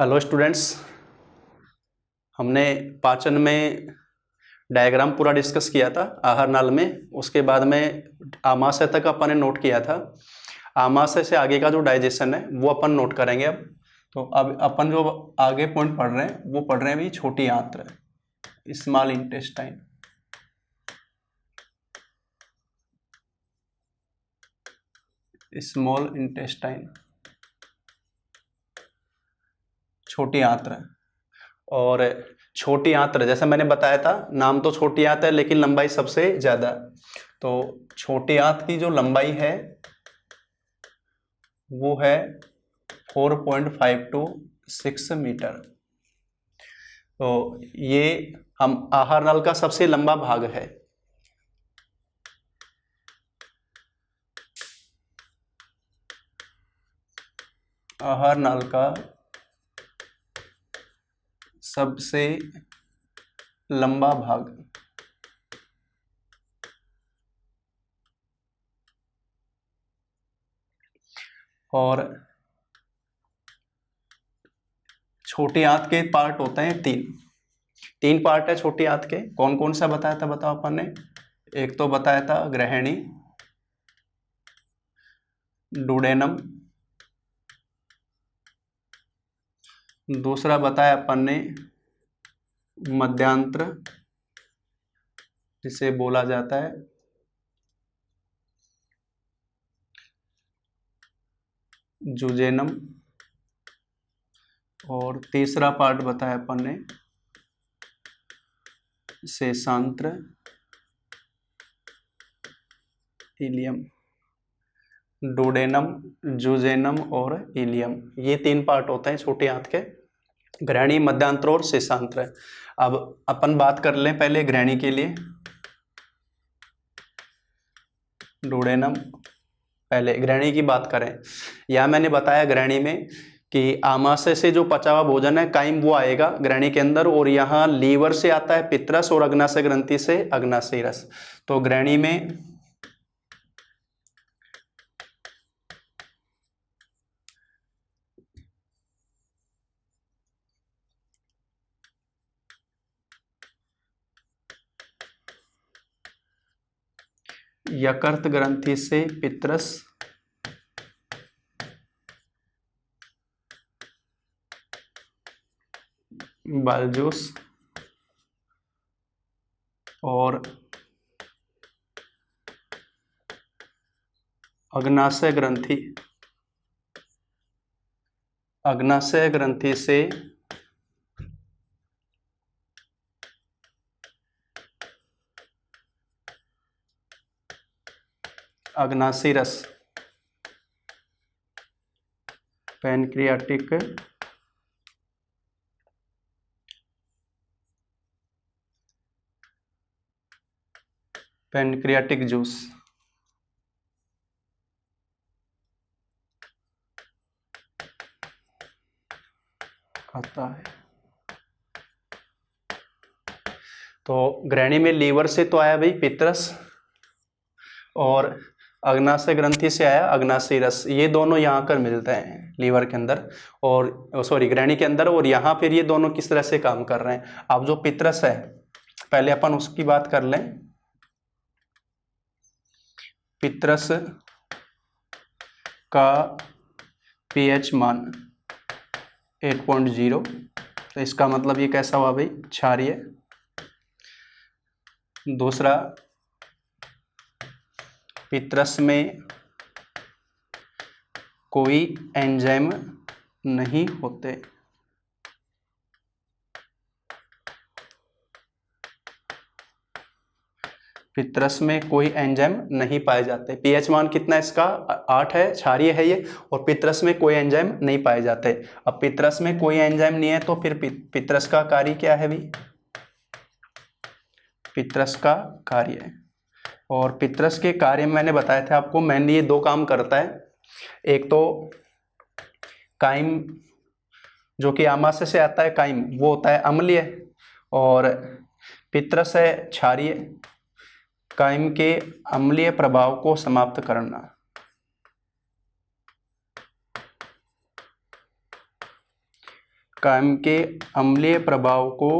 Hello students, हमने पाचन में डायग्राम पूरा डिस्कस किया था आहार नाल में। उसके बाद में आमाशय तक अपन ने नोट किया था। आमाशय से आगे का जो डाइजेशन है वो अपन नोट करेंगे अब। तो अब अपन जो आगे पॉइंट पढ़ रहे हैं वो पढ़ रहे हैं भी छोटी आंत्र, स्मॉल इंटेस्टाइन। स्मॉल इंटेस्टाइन, छोटी आंत्र। और छोटी आंत्र जैसे मैंने बताया था, नाम तो छोटी आंत है लेकिन लंबाई सबसे ज्यादा। तो छोटी आंत की जो लंबाई है वो है 4.5 to 6 मीटर। तो ये हम आहार नल का सबसे लंबा भाग है। आहार नल का सबसे लंबा भाग। और छोटी आंत के पार्ट होते हैं तीन पार्ट है छोटी आंत के। कौन कौन सा बताया था, बताओ अपन ने। एक तो बताया था ग्रहणी, डुडेनम। दूसरा बताया अपन ने मध्यांत्र, जिसे बोला जाता है जुजेनम। और तीसरा पार्ट बताया अपन ने शेषांत्र, इलियम। डोडेनम, जुजेनम और इलियम, ये तीन पार्ट होते हैं छोटी आंत के, ग्रहणी, मध्यांत्र और शेषांत्र। अब अपन बात कर लें पहले ग्रहणी के लिए। डोडेनम, पहले ग्रहणी की बात करें। यह मैंने बताया ग्रहणी में कि आमाशय से जो पचा हुआ भोजन है काइम वो आएगा ग्रहणी के अंदर, और यहाँ लीवर से आता है पित्तरस और अग्नाशय ग्रंथि से अग्नाशयी रस। तो ग्रहणी में यकृत ग्रंथि से पित्तरस, बालजूस और अग्नाशय ग्रंथि, अग्नाशय ग्रंथि से अग्नाशयी रस, पैनक्रियाटिक पैनक्रियाटिक जूस आता है। तो ग्रहणी में लीवर से तो आया भाई पित्तरस, और अग्नाशय ग्रंथि से आया अग्नाशयी रस। ये दोनों यहाँ कर मिलते हैं लीवर के अंदर, और सॉरी ग्रहणी के अंदर, और यहाँ फिर ये दोनों किस तरह से काम कर रहे हैं। अब जो पित्तरस है पहले अपन उसकी बात कर लें। पित्तरस का पीएच मान 8.0, तो इसका मतलब ये कैसा हुआ भाई, क्षारीय। दूसरा, पित्तरस में कोई एंजाइम नहीं होते। पित्तरस में कोई एंजाइम नहीं पाए जाते। पीएच मान कितना है इसका, 8 है, क्षारीय है ये, और पित्तरस में कोई एंजाइम नहीं पाए जाते। अब पित्तरस में कोई एंजाइम नहीं है तो फिर पित्तरस का कार्य क्या है भाई, पित्तरस का कार्य। और पित्तरस के कार्य में मैंने बताया था आपको, मेनली ये दो काम करता है। एक तो काइम, जो कि आमाशय से आता है काइम, वो होता है अम्लीय, और पित्तरस है क्षारीय। काइम के अम्लीय प्रभाव को समाप्त करना। कायम के अम्लीय प्रभाव को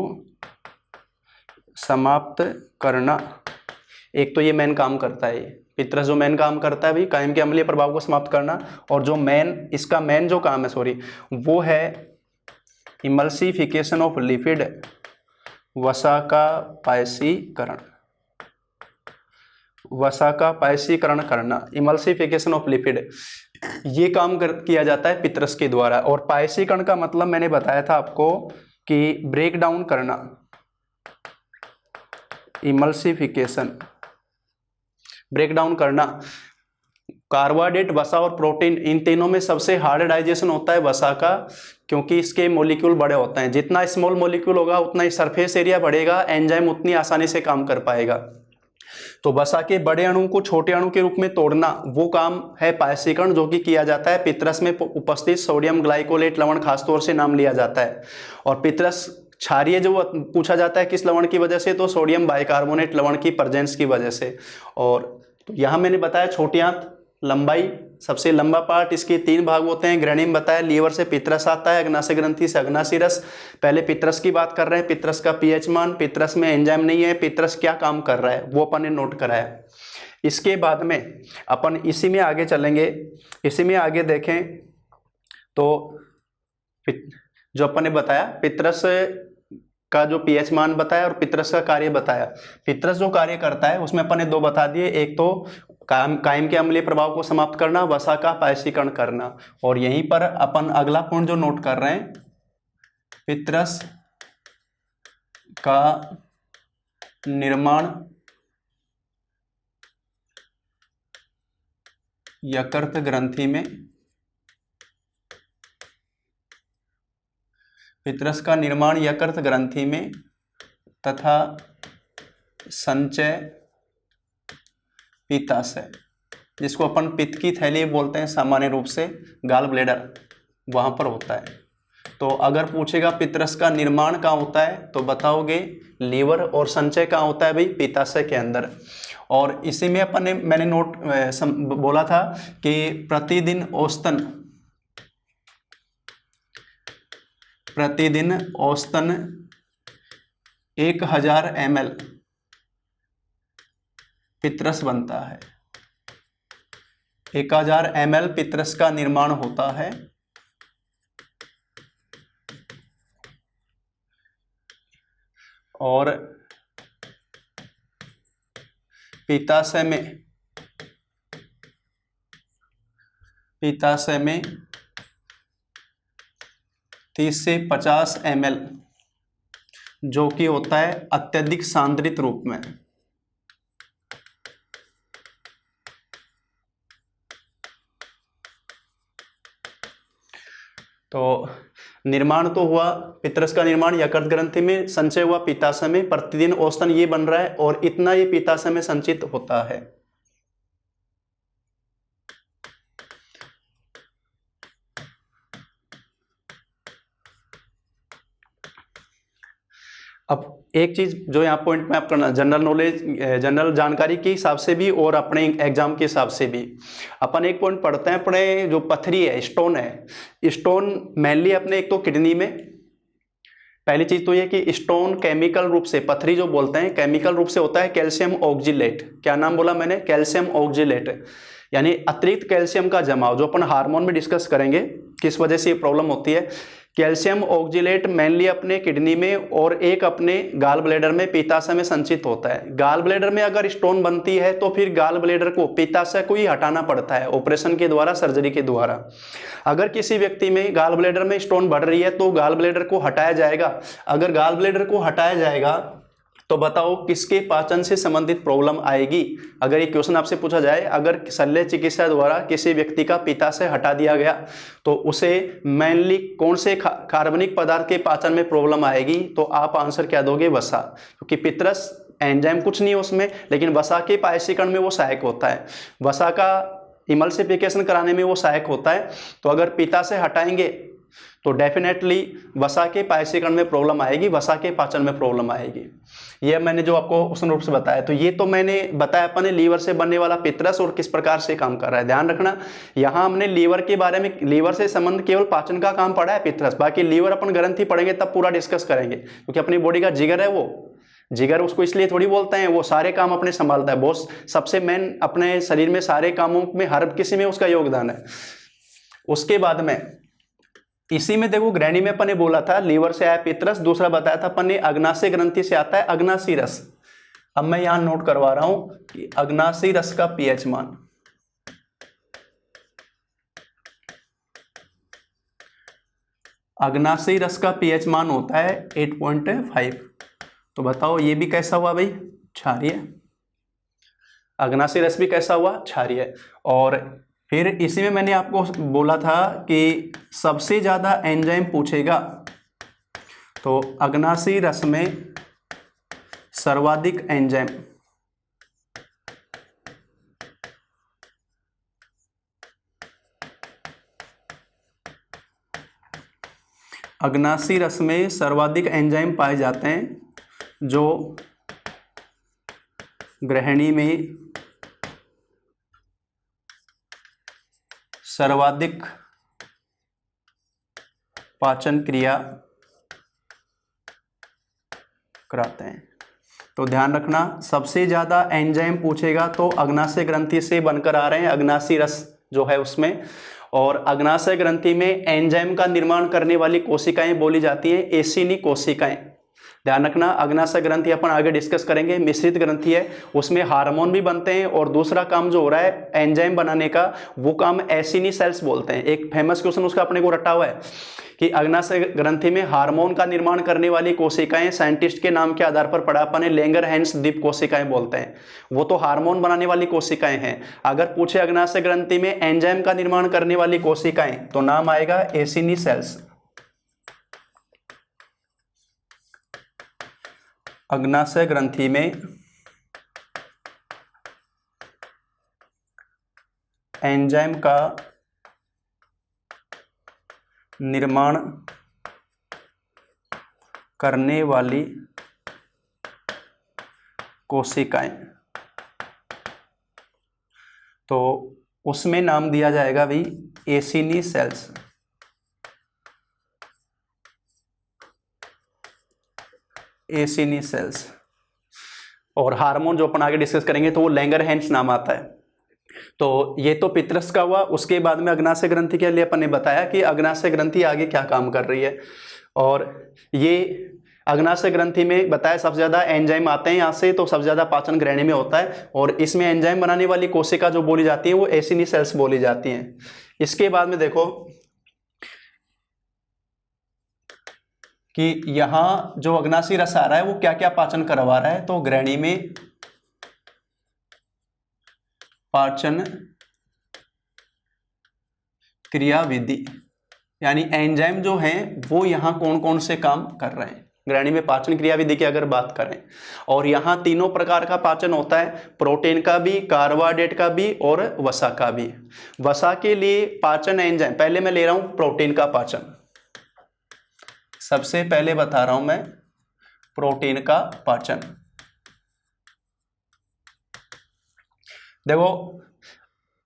समाप्त करना। एक तो ये मेन काम करता है, पित्रस जो मेन काम करता है भाई कायम के अम्लीय प्रभाव को समाप्त करना, और जो इसका मेन जो काम है वो है इमल्सिफिकेशन ऑफ लिपिड, वसा का पायसीकरण, वसा का पायसीकरण करना, इमल्सिफिकेशन ऑफ लिपिड, ये काम किया जाता है पित्रस के द्वारा। और पायसीकरण का मतलब मैंने बताया था आपको कि ब्रेक डाउन करना, इमल्सिफिकेशन, ब्रेक डाउन करना। कार्बोहाइड्रेट, वसा और प्रोटीन, इन तीनों में सबसे हार्ड डाइजेशन होता है वसा का, क्योंकि इसके मॉलिक्यूल बड़े होते हैं। जितना स्मॉल मॉलिक्यूल होगा उतना ही सरफेस एरिया बढ़ेगा, एंजाइम उतनी आसानी से काम कर पाएगा। तो वसा के बड़े अणु को छोटे अणु के रूप में तोड़ना, वो काम है पायसीकरण, जो कि किया जाता है पित्रस में उपस्थित सोडियम ग्लाइकोलेट लवण खासतौर से नाम लिया जाता है। और पित्रस क्षारीय जो पूछा जाता है किस लवण की वजह से, तो सोडियम बाइकार्बोनेट लवण की प्रेजेंस की वजह से। और तो यहाँ मैंने बताया छोटी आंत लंबाई, सबसे लंबा पार्ट, इसके 3 भाग होते हैं। ग्रेनिम बताया, लीवर से पित्रस आता है, अग्नाशय ग्रंथि से अग्नाशय रस। पहले पित्रस की बात कर रहे हैं, पित्रस का पीएच मान, पित्रस में एंजाइम नहीं है, पित्रस क्या काम कर रहा है वो अपन ने नोट कराया। इसके बाद में अपन इसी में आगे चलेंगे, इसी में आगे देखें तो जो अपन ने बताया पित्रस का जो पीएच मान बताया और पित्रस का कार्य बताया। पित्रस जो कार्य करता है उसमें अपन ने 2 बता दिए, एक तो कायम के अम्लीय प्रभाव को समाप्त करना, वसा का पायसीकरण करना। और यहीं पर अपन अगला पॉइंट जो नोट कर रहे हैं, पित्रस का निर्माण यकृत ग्रंथि में, पित्रस का निर्माण यकृत ग्रंथि में तथा संचय पित्ताशय, जिसको अपन पित्त की थैली बोलते हैं सामान्य रूप से, गाल ब्लेडर, वहाँ पर होता है। तो अगर पूछेगा पित्रस का निर्माण कहाँ होता है तो बताओगे लीवर, और संचय कहाँ होता है भाई, पित्ताशय के अंदर। और इसी में अपन ने मैंने बोला था कि प्रतिदिन औसतन 1000 ml पित्रस बनता है, 1000 ml पित्रस का निर्माण होता है। और पित्ताशय में 30 से 50 ml, जो कि होता है अत्यधिक सांद्रित रूप में। तो निर्माण तो हुआ पित्रस का निर्माण यकृत ग्रंथि में, संचय हुआ पित्ताशय में, प्रतिदिन औसतन ये बन रहा है और इतना ये पित्ताशय में संचित होता है। अब एक चीज जो यहाँ पॉइंट में आप करना, जनरल नॉलेज, जनरल जानकारी के हिसाब से भी और अपने एग्जाम के हिसाब से भी अपन एक पॉइंट पढ़ते हैं। अपने जो पथरी है, स्टोन है, स्टोन मेनली अपने एक तो किडनी में, पहली चीज तो ये कि स्टोन केमिकल रूप से, पथरी जो बोलते हैं केमिकल रूप से होता है कैल्शियम ऑक्जिलेट। क्या नाम बोला मैंने, कैल्शियम ऑक्जिलेट, यानी अतिरिक्त कैल्शियम का जमाव, जो अपन हार्मोन में डिस्कस करेंगे किस वजह से ये प्रॉब्लम होती है। कैल्शियम ऑक्जिलेट मेनली अपने किडनी में और एक अपने गाल ब्लैडर में, पित्ताशय में संचित होता है। गाल ब्लैडर में अगर स्टोन बनती है तो फिर गाल ब्लैडर को, पित्ताशय को ही हटाना पड़ता है ऑपरेशन के द्वारा, सर्जरी के द्वारा। अगर किसी व्यक्ति में गाल ब्लैडर में स्टोन बढ़ रही है तो गाल ब्लैडर को हटाया जाएगा। अगर गाल ब्लैडर को हटाया जाएगा तो बताओ किसके पाचन से संबंधित प्रॉब्लम आएगी। अगर ये क्वेश्चन आपसे पूछा जाए, अगर शल्य चिकित्सा द्वारा किसी व्यक्ति का पित्ताशय हटा दिया गया तो उसे मेनली कौन से कार्बनिक पदार्थ के पाचन में प्रॉब्लम आएगी, तो आप आंसर क्या दोगे, वसा, क्योंकि पित्रस एंजाइम कुछ नहीं है उसमें, लेकिन वसा के पायसीकरण में वो सहायक होता है, वसा का इमल्सिफिकेशन कराने में वो सहायक होता है। तो अगर पित्ताशय हटाएंगे तो डेफिनेटली वसा के पायसीकरण में प्रॉब्लम आएगी, वसा के पाचन में प्रॉब्लम आएगी। ये मैंने जो आपको उष्ण रूप से बताया, तो ये तो मैंने बताया अपने लीवर से बनने वाला पितरस और किस प्रकार से काम कर रहा है। ध्यान रखना, यहाँ हमने लीवर के बारे में, लीवर से संबंध केवल पाचन का काम पढ़ा है पितरस, बाकी लीवर अपन ग्रंथि पढ़ेंगे तब पूरा डिस्कस करेंगे, क्योंकि अपनी बॉडी का जिगर है वो, जिगर उसको इसलिए थोड़ी बोलते हैं, वो सारे काम अपने संभालता है, बहुत सबसे मेन अपने शरीर में सारे कामों में हर किसी में उसका योगदान है। उसके बाद में इसी में देखो ग्रैनी में अपन ने बोला था लीवर से आया पितरस, दूसरा बताया था अपन ने अग्नाशय ग्रंथि से आता है अग्नाशी रस। अब मैं यहां नोट करवा रहा हूं कि अग्नाशी रस का पीएच मान, अग्नाशी रस का पीएच मान होता है 8.5। तो बताओ ये भी कैसा हुआ भाई, क्षारीय। अग्नाशी रस भी कैसा हुआ, क्षारीय। और फिर इसी में मैंने आपको बोला था कि सबसे ज्यादा एंजाइम पूछेगा, तो अग्नाशी रस में सर्वाधिक एंजाइम, अग्नाशी रस में सर्वाधिक एंजाइम पाए जाते हैं जो ग्रहणी में सर्वाधिक पाचन क्रिया कराते हैं। तो ध्यान रखना, सबसे ज्यादा एंजाइम पूछेगा तो अग्नाशय ग्रंथि से बनकर आ रहे हैं, अग्नाशी रस जो है उसमें। और अग्नाशय ग्रंथि में एंजाइम का निर्माण करने वाली कोशिकाएं बोली जाती हैं एसिनी कोशिकाएं। ध्यान रखना, अग्नाशय ग्रंथि अपन आगे डिस्कस करेंगे, मिश्रित ग्रंथि है, उसमें हार्मोन भी बनते हैं और दूसरा काम जो हो रहा है एंजाइम बनाने का, वो काम एसिनी सेल्स बोलते हैं। एक फेमस क्वेश्चन उसका अपने को रटा हुआ है कि अग्नाशय ग्रंथि में हार्मोन का निर्माण करने वाली कोशिकाएं साइंटिस्ट के नाम के आधार पर पढ़ा अपन ने, लैंगरहैंस द्वीप कोशिकाएं बोलते हैं, वो तो हार्मोन बनाने वाली कोशिकाएं हैं। अगर पूछे अग्नाशय ग्रंथि में एंजाइम का निर्माण करने वाली कोशिकाएं, तो नाम आएगा एसिनी सेल्स। अग्नाशय ग्रंथि में एंजाइम का निर्माण करने वाली कोशिकाएं, तो उसमें नाम दिया जाएगा भी एसिनी सेल्स। एसिनी सेल्स। और हार्मोन जो अपन आगे डिस्कस करेंगे तो वो लैंगरहैंस नाम आता है। तो ये तो पितरस का हुआ। उसके बाद में अग्नाशय ग्रंथि के लिए अपन ने बताया कि अग्नाशय ग्रंथि आगे क्या काम कर रही है, और ये अग्नाशय ग्रंथि में बताया सबसे ज्यादा एंजाइम आते हैं यहाँ से, तो सबसे ज्यादा पाचन ग्रहणी में होता है, और इसमें एंजाइम बनाने वाली कोशिका जो बोली जाती है वो एसिनी सेल्स बोली जाती हैं। इसके बाद में देखो कि यहां जो अग्नाशी रस आ रहा है वो क्या क्या पाचन करवा रहा है, तो ग्रहणी में पाचन क्रियाविधि, यानी एंजाइम जो हैं वो यहां कौन कौन से काम कर रहे हैं ग्रहणी में पाचन क्रियाविधि की अगर बात करें। और यहां तीनों प्रकार का पाचन होता है, प्रोटीन का भी, कार्बोहाइड्रेट का भी और वसा का भी। वसा के लिए पाचन एंजाइम, पहले मैं ले रहा हूं प्रोटीन का पाचन, सबसे पहले बता रहा हूं मैं प्रोटीन का पाचन। देखो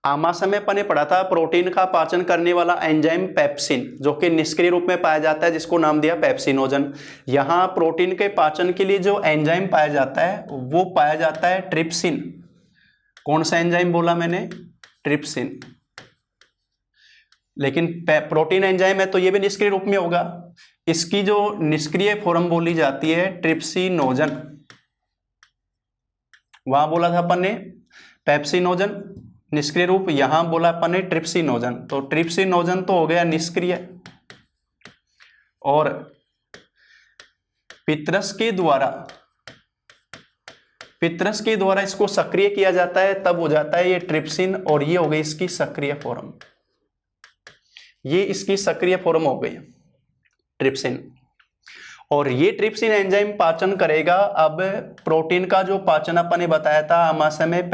आमाशय में अपन ने पढ़ा था प्रोटीन का पाचन करने वाला एंजाइम पेप्सिन, जो कि निष्क्रिय रूप में पाया जाता है, जिसको नाम दिया पेप्सिनोजन। यहां प्रोटीन के पाचन के लिए जो एंजाइम पाया जाता है वो पाया जाता है ट्रिप्सिन। कौन सा एंजाइम बोला मैंने, ट्रिप्सिन। लेकिन प्रोटीन एंजाइम है तो ये भी निष्क्रिय रूप में होगा, इसकी जो निष्क्रिय फॉर्म बोली जाती है ट्रिप्सिनोजन। वहां बोला था अपन ने पेप्सिनोजन निष्क्रिय रूप, यहां बोला अपन ने ट्रिप्सिनोजन, तो ट्रिप्सिनोजन तो हो गया निष्क्रिय। और पितरस के द्वारा इसको सक्रिय किया जाता है, तब हो जाता है ये ट्रिप्सिन, और ये हो गई इसकी सक्रिय फॉर्म, ये इसकी सक्रिय फॉर्म हो गई ट्रिप्सिन। और ये ट्रिप्सिन एंजाइम पाचन करेगा। अब प्रोटीन का जो पाचन अपन ने बताया था आमाशय में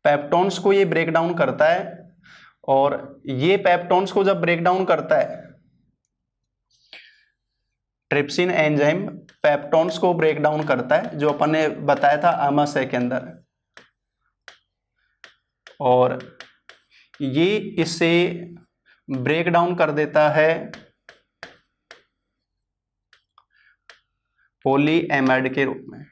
पेप्टोन्स को ये ब्रेक डाउन करता है, और ये पेप्टोन्स को जब ब्रेक डाउन करता है ट्रिप्सिन एंजाइम पेप्टोन्स को ब्रेक डाउन करता है, जो अपन ने बताया था आमाशय के अंदर, और ये इसे ब्रेक डाउन कर देता है पॉलीएमाइड के रूप में।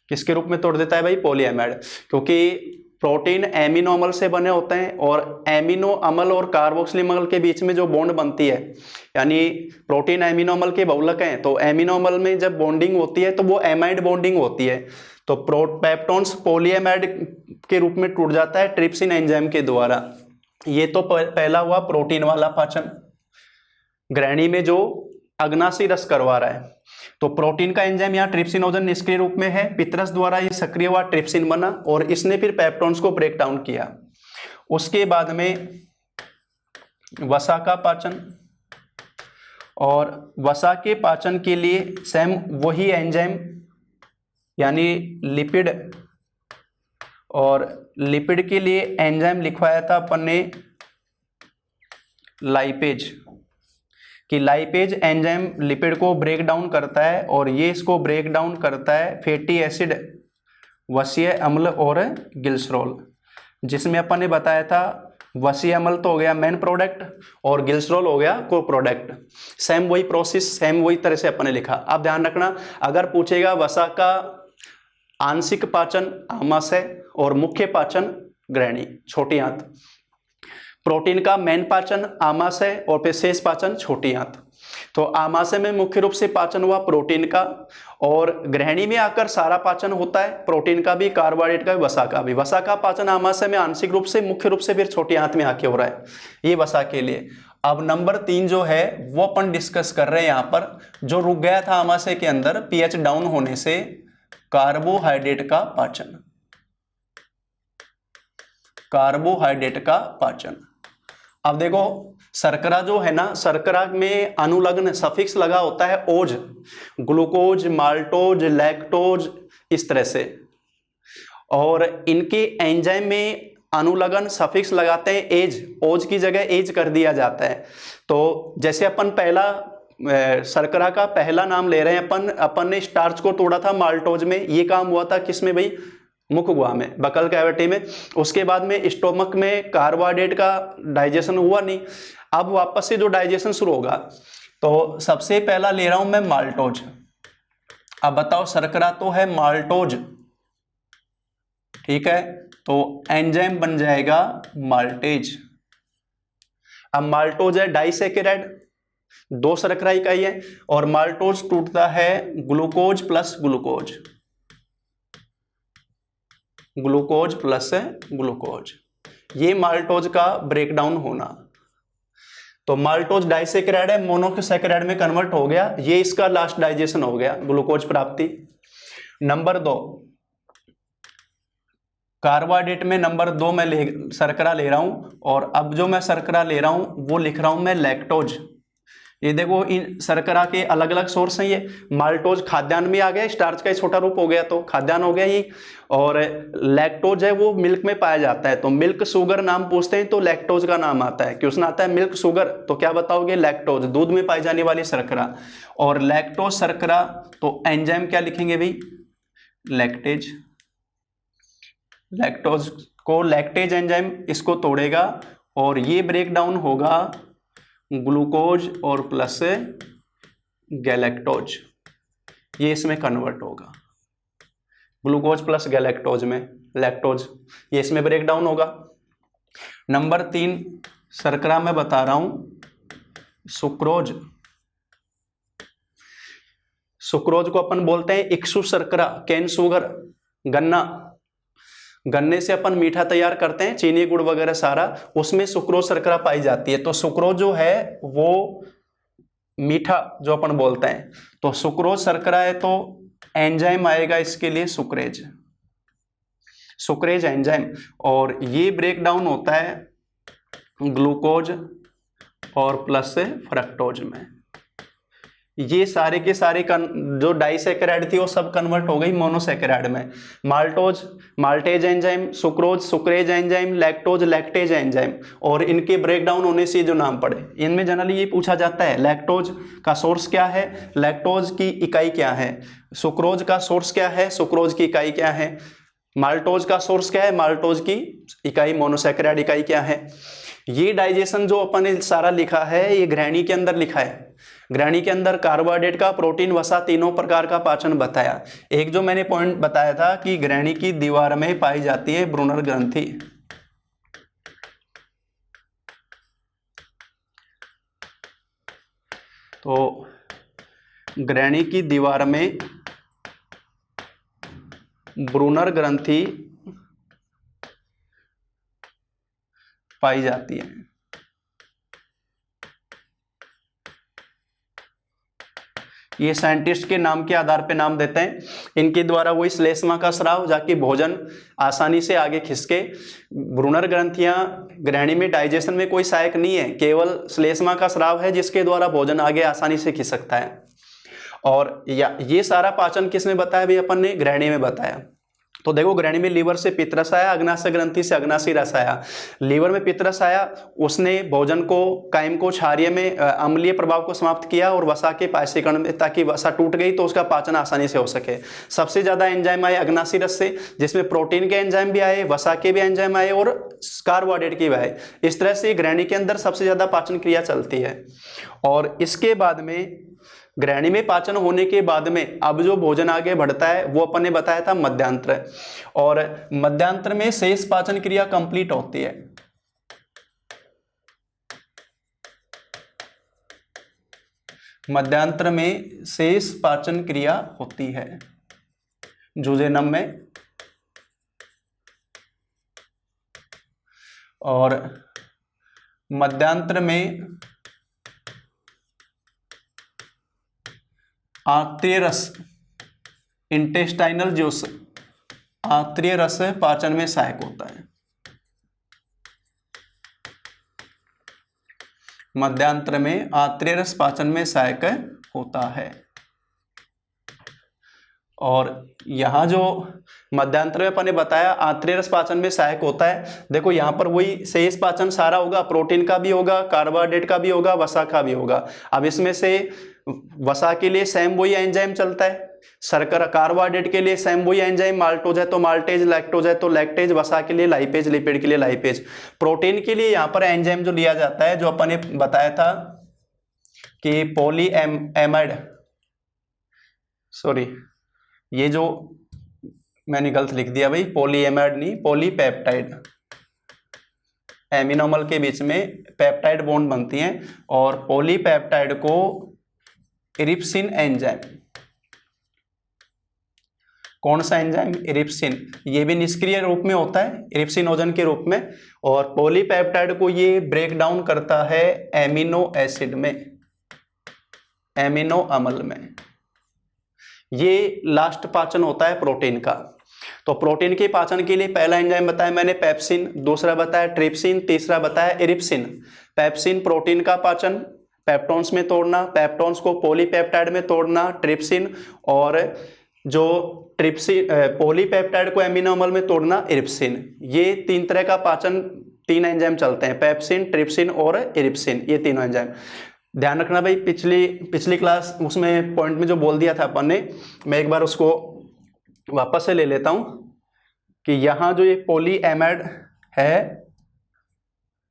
किसके रूप में तोड़ देता है भाई? पॉलीएमाइड, क्योंकि प्रोटीन एमिनो अम्ल से बने होते हैं और एमिनो अम्ल और कार्बोक्सिलिक अम्ल के बीच में जो बॉन्ड बनती है, यानी प्रोटीन एमिनो अम्ल के बहुलक हैं, तो एमिनो अम्ल में जब बॉन्डिंग होती है तो वो एमाइड बॉन्डिंग होती है, तो पेप्टोन्स पॉलीएमाइड के रूप में टूट जाता है ट्रिप्सिन एंजाइम के द्वारा। ये तो पहला हुआ प्रोटीन वाला पाचन, ग्रहणी में जो अग्नाशी रस करवा रहा है। तो प्रोटीन का एंजाइम यहाँ ट्रिप्सिनोजन निष्क्रिय रूप में है, पितरस द्वारा ये सक्रिय हुआ, ट्रिप्सिन बना और इसने फिर पेप्टोन्स को ब्रेक डाउन किया। उसके बाद में वसा का पाचन, और वसा के पाचन के लिए सेम वही एंजाइम यानी लिपिड, और लिपिड के लिए एंजाइम लिखवाया था अपन ने लाइपेज, कि लाइपेज एंजाइम लिपिड को ब्रेक डाउन करता है और ये इसको ब्रेक डाउन करता है फैटी एसिड, वसीय अम्ल और ग्लिसरॉल, जिसमें अपन ने बताया था वसीय अम्ल तो हो गया मेन प्रोडक्ट और ग्लिसरॉल हो गया को प्रोडक्ट। सेम वही प्रोसेस, सेम वही तरह से अपन ने लिखा। अब ध्यान रखना, अगर पूछेगा वसा का आंशिक पाचन आमाशय और मुख्य पाचन ग्रहणी छोटी आंत, प्रोटीन का मेन पाचन आमाशय और फिर शेष पाचन छोटी आंत। तो आमाशय में मुख्य रूप से पाचन हुआ प्रोटीन का, और ग्रहणी में आकर सारा पाचन होता है, प्रोटीन का भी, कार्बोहाइड्रेट का भी, वसा का भी। वसा का पाचन आमाशय में आंशिक रूप से, मुख्य रूप से फिर छोटी आंत में आके हो रहा है, ये वसा के लिए। अब नंबर 3 जो है वो अपन डिस्कस कर रहे हैं यहाँ पर, जो रुक गया था आमाशय के अंदर पीएच डाउन होने से, कार्बोहाइड्रेट का पाचन, कार्बोहाइड्रेट का पाचन। अब देखो शर्करा जो है ना, शर्करा में अनुलग्न सफिक्स लगा होता है ओज, ग्लूकोज, माल्टोज, लैक्टोज, इस तरह से, और इनके एंजाइम में अनुलग्न सफिक्स लगाते हैं एज, ओज की जगह एज कर दिया जाता है। तो जैसे अपन पहला शर्करा का पहला नाम ले रहे हैं, अपन ने स्टार्च को तोड़ा था माल्टोज में, ये काम हुआ था किसमें भाई? मुख गुहा में, बकल कैविटी में। उसके बाद में स्टोमक में कार्बोहाइड्रेट का डाइजेशन हुआ नहीं, अब वापस से जो डाइजेशन शुरू होगा, तो सबसे पहला ले रहा हूं मैं माल्टोज। अब बताओ शर्करा तो है माल्टोज, ठीक है, तो एंजाइम बन जाएगा माल्टेज। अब माल्टोज है डाइसैकेराइड, 2 शर्करा इकाई है, और माल्टोज टूटता है glucose plus glucose, glucose plus glucose, ये माल्टोज का ब्रेकडाउन होना। तो माल्टोज डाइसैकेराइड है, मोनोसैकेराइड में कन्वर्ट हो गया, ये इसका लास्ट डाइजेशन हो गया, ग्लूकोज प्राप्ति। नंबर 2 कार्बोहाइड्रेट में नंबर 2 में शर्करा ले रहा हूं, और अब जो मैं शर्करा ले रहा हूं वो लिख रहा हूं मैं लैक्टोज। ये देखो इन शर्करा के अलग अलग सोर्स हैं, ये माल्टोज खाद्यान्न में आ गया, स्टार्च का छोटा रूप हो गया तो खाद्यान्न हो गया ही, और लैक्टोज है वो मिल्क में पाया जाता है, तो मिल्क शुगर नाम पूछते हैं तो लैक्टोज का नाम आता है। क्वेश्चन आता है मिल्क शुगर, तो क्या बताओगे? लैक्टोज, दूध में पाई जाने वाली शर्करा। और लैक्टोज शर्करा, तो एंजाइम क्या लिखेंगे भाई? लैक्टेज। लैक्टोज को लैक्टेज एंजाइम इसको तोड़ेगा और ये ब्रेक डाउन होगा ग्लूकोज और प्लस गैलेक्टोज, ये इसमें कन्वर्ट होगा ग्लूकोज प्लस गैलेक्टोज में, लैक्टोज, ये इसमें ब्रेक डाउन होगा। नंबर 3 शर्करा में बता रहा हूं सुक्रोज। सुक्रोज को अपन बोलते हैं इक्सु शर्करा, कैन शुगर, गन्ना, गन्ने से अपन मीठा तैयार करते हैं, चीनी गुड़ वगैरह सारा, उसमें सुक्रोज शर्करा पाई जाती है। तो सुक्रोज जो है वो मीठा जो अपन बोलते हैं, तो सुक्रोज शर्करा है तो एंजाइम आएगा इसके लिए सुक्रेज, सुक्रेज एंजाइम, और ये ब्रेक डाउन होता है ग्लूकोज और प्लस फ्रक्टोज में, ये सारे के सारे जो डाइसैकेराइड थी वो सब कन्वर्ट हो गई मोनोसैकेराइड में। Maltose maltase enzyme, sucrose sucrase enzyme, lactose lactase enzyme, और इनके ब्रेकडाउन होने से जो नाम पड़े। इनमें जनरली ये पूछा जाता है लैक्टोज का सोर्स क्या है, लैक्टोज की इकाई क्या है, सुक्रोज का सोर्स क्या है, सुक्रोज की इकाई क्या है, माल्टोज का सोर्स क्या है, माल्टोज की इकाई मोनोसैकेराइड इकाई क्या है। ये डाइजेशन जो अपन ने सारा लिखा है ये ग्रहणी के अंदर लिखा है। ग्रहणी के अंदर कार्बोहाइड्रेट का, प्रोटीन, वसा, तीनों प्रकार का पाचन बताया। एक जो मैंने पॉइंट बताया था कि ग्रहणी की दीवार में पाई जाती है ब्रूनर ग्रंथि। तो ग्रहणी की दीवार में ब्रूनर ग्रंथि पाई जाती है। ये साइंटिस्ट के नाम के आधार पे नाम देते हैं। इनके द्वारा वही श्लेष्मा का स्राव जाके भोजन आसानी से आगे खिसके। ब्रूनर ग्रंथियां ग्रहणी में डाइजेशन में कोई सहायक नहीं है, केवल श्लेष्मा का स्राव है जिसके द्वारा भोजन आगे आसानी से खिसकता है। और ये सारा पाचन किस में बताया भाई अपन ने, ग्रहणी में बताया। तो देखो ग्रहणी में लीवर से पित्त रस आया, अग्नाशय ग्रंथि से अग्नाशय रस आया। लीवर में पित्त रस आया, उसने भोजन को, कायम को, क्षारीय में अम्लीय प्रभाव को समाप्त किया और वसा के पायसीकरण में, ताकि वसा टूट गई तो उसका पाचन आसानी से हो सके। सबसे ज्यादा एंजाइम आए अग्नाशय रस से, जिसमें प्रोटीन के एंजाइम भी आए, वसा के भी एंजाइम आए और कार्बोहाइड्रेट के भी आए। इस तरह से ग्रहणी के अंदर सबसे ज्यादा पाचन क्रिया चलती है। और इसके बाद में ग्रहणी में पाचन होने के बाद में अब जो भोजन आगे बढ़ता है वो अपन ने बताया था मध्यांतर, और मध्यांतर में शेष पाचन क्रिया कंप्लीट होती है। मध्यांतर में शेष पाचन क्रिया होती है जुजेनम में, और मध्यांतर में आंत्रीय रस, इंटेस्टाइनल जूस, आंत्रीय रस पाचन में सहायक होता है। मध्यांतर में आंत्रीय रस पाचन में सहायक होता है। और यहाँ जो मध्यांतर में अपन ने बताया आंत्रीय रस पाचन में सहायक होता है, देखो यहाँ पर वही शेष पाचन सारा होगा, प्रोटीन का भी होगा, कार्बोहाइड्रेट का भी होगा, वसा का भी होगा। अब इसमें से वसा के लिए सेम वही एंजाइम चलता है, शर्करा कार्बोहाइड्रेट के लिए सेम वही एंजाइम, माल्टोज है तो माल्टेज, लैक्टोज है तो लैक्टेज, वसा के लिए लाइपेज, लिपिड के लिए लाइपेज। प्रोटीन के लिए यहाँ पर एंजाइम जो लिया जाता है, जो अपन ने बताया था कि पॉली एमाइड, सॉरी ये जो मैंने गलत लिख दिया भाई, पॉलीएमाइड नहीं, पॉलीपेप्टाइड। एमिनोमल के बीच में पेप्टाइड बॉन्ड बनती हैं, और पॉलीपेप्टाइड को इरिप्सिन एंजाइम, कौन सा एंजाइम, इरिप्सिन, ये भी निष्क्रिय रूप में होता है इरिप्सिनोजन के रूप में, और पॉलीपेप्टाइड को ये ब्रेक डाउन करता है एमिनो एसिड में, एमिनो अम्ल में। ये लास्ट पाचन होता है प्रोटीन का। तो प्रोटीन के पाचन के लिए पहला एंजाइम बताया मैंने पेप्सिन, दूसरा बताया ट्रिप्सिन, तीसरा बताया इरिप्सिन। पेप्सिन प्रोटीन का पाचन, पेप्टोन्स में तोड़ना, पेप्टोन्स को पॉलीपेप्टाइड में तोड़ना, ट्रिप्सिन, और जो ट्रिप्सिन पॉलीपेप्टाइड को एमिनो अम्ल में तोड़ना, इरिप्सिन। ये तीन तरह का पाचन, तीन एंजाइम चलते हैं, पेप्सिन, ट्रिप्सिन और इरिप्सिन, ये तीनों एंजाइम। ध्यान रखना भाई, पिछली क्लास उसमें पॉइंट में जो बोल दिया था अपन ने, मैं एक बार उसको वापस से ले लेता हूं कि यहां जो ये पॉलीएमाइड है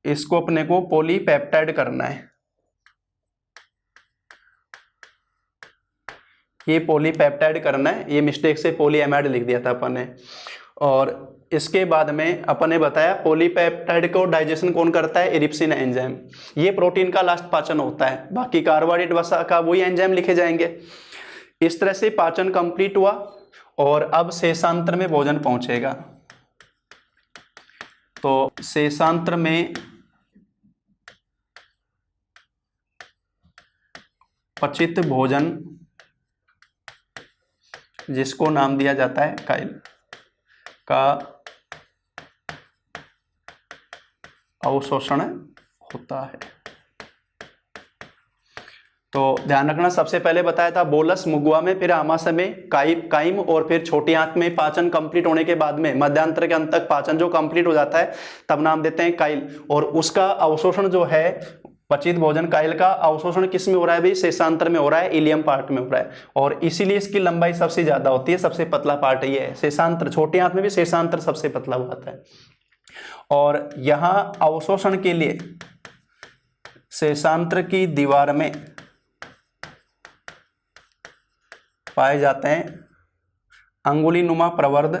इसको अपने को पॉलीपेप्टाइड करना है। ये पॉलीपेप्टाइड करना है, ये मिस्टेक से पॉलीएमाइड लिख दिया था अपन ने। और इसके बाद में अपन ने बताया पॉलीपेप्टाइड को डाइजेशन कौन करता है, इरिप्सिन एंजाइम। ये प्रोटीन का लास्ट पाचन होता है, बाकी कार्बोहाइड्रेट वसा का वही एंजाइम लिखे जाएंगे। इस तरह से पाचन कंप्लीट हुआ, और अब शेषांत्र में भोजन पहुंचेगा। तो शेषांत्र में पचित भोजन, जिसको नाम दिया जाता है काइल, का अवशोषण होता है। तो ध्यान रखना, सबसे पहले बताया था बोलस मुगुआ में, फिर आमाशय में काइम, और फिर छोटी आंत में पाचन कंप्लीट होने के बाद में मध्यांतर के अंत तक पाचन जो कंप्लीट हो जाता है तब नाम देते हैं काइल। और उसका अवशोषण जो है पचित भोजन काइल का अवशोषण किस में हो रहा है भाई? शेषांत्र में हो रहा है, इलियम पार्ट में हो रहा है, और इसीलिए इसकी लंबाई सबसे ज्यादा होती है। सबसे पतला पार्ट ये है शेषांत्र, छोटी आंत में भी शेषांत्र सबसे पतला होता है। और यहां अवशोषण के लिए शेषांत्र की दीवार में पाए जाते हैं अंगुलीनुमा प्रवर्ध,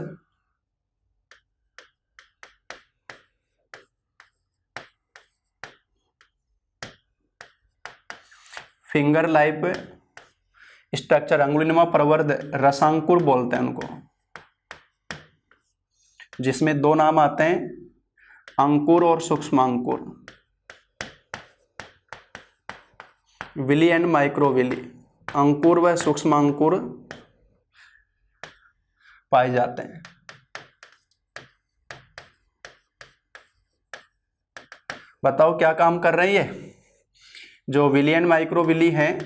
फिंगर लाइप स्ट्रक्चर, अंगुलीनुमा प्रवर्ध रसांकुर बोलते हैं उनको, जिसमें दो नाम आते हैं अंकुर और सूक्ष्मांकुर, विली एंड माइक्रोविली। अंकुर व सूक्ष्मांकुर पाए जाते हैं। बताओ क्या काम कर रही है? जो विली एंड माइक्रोविली हैं,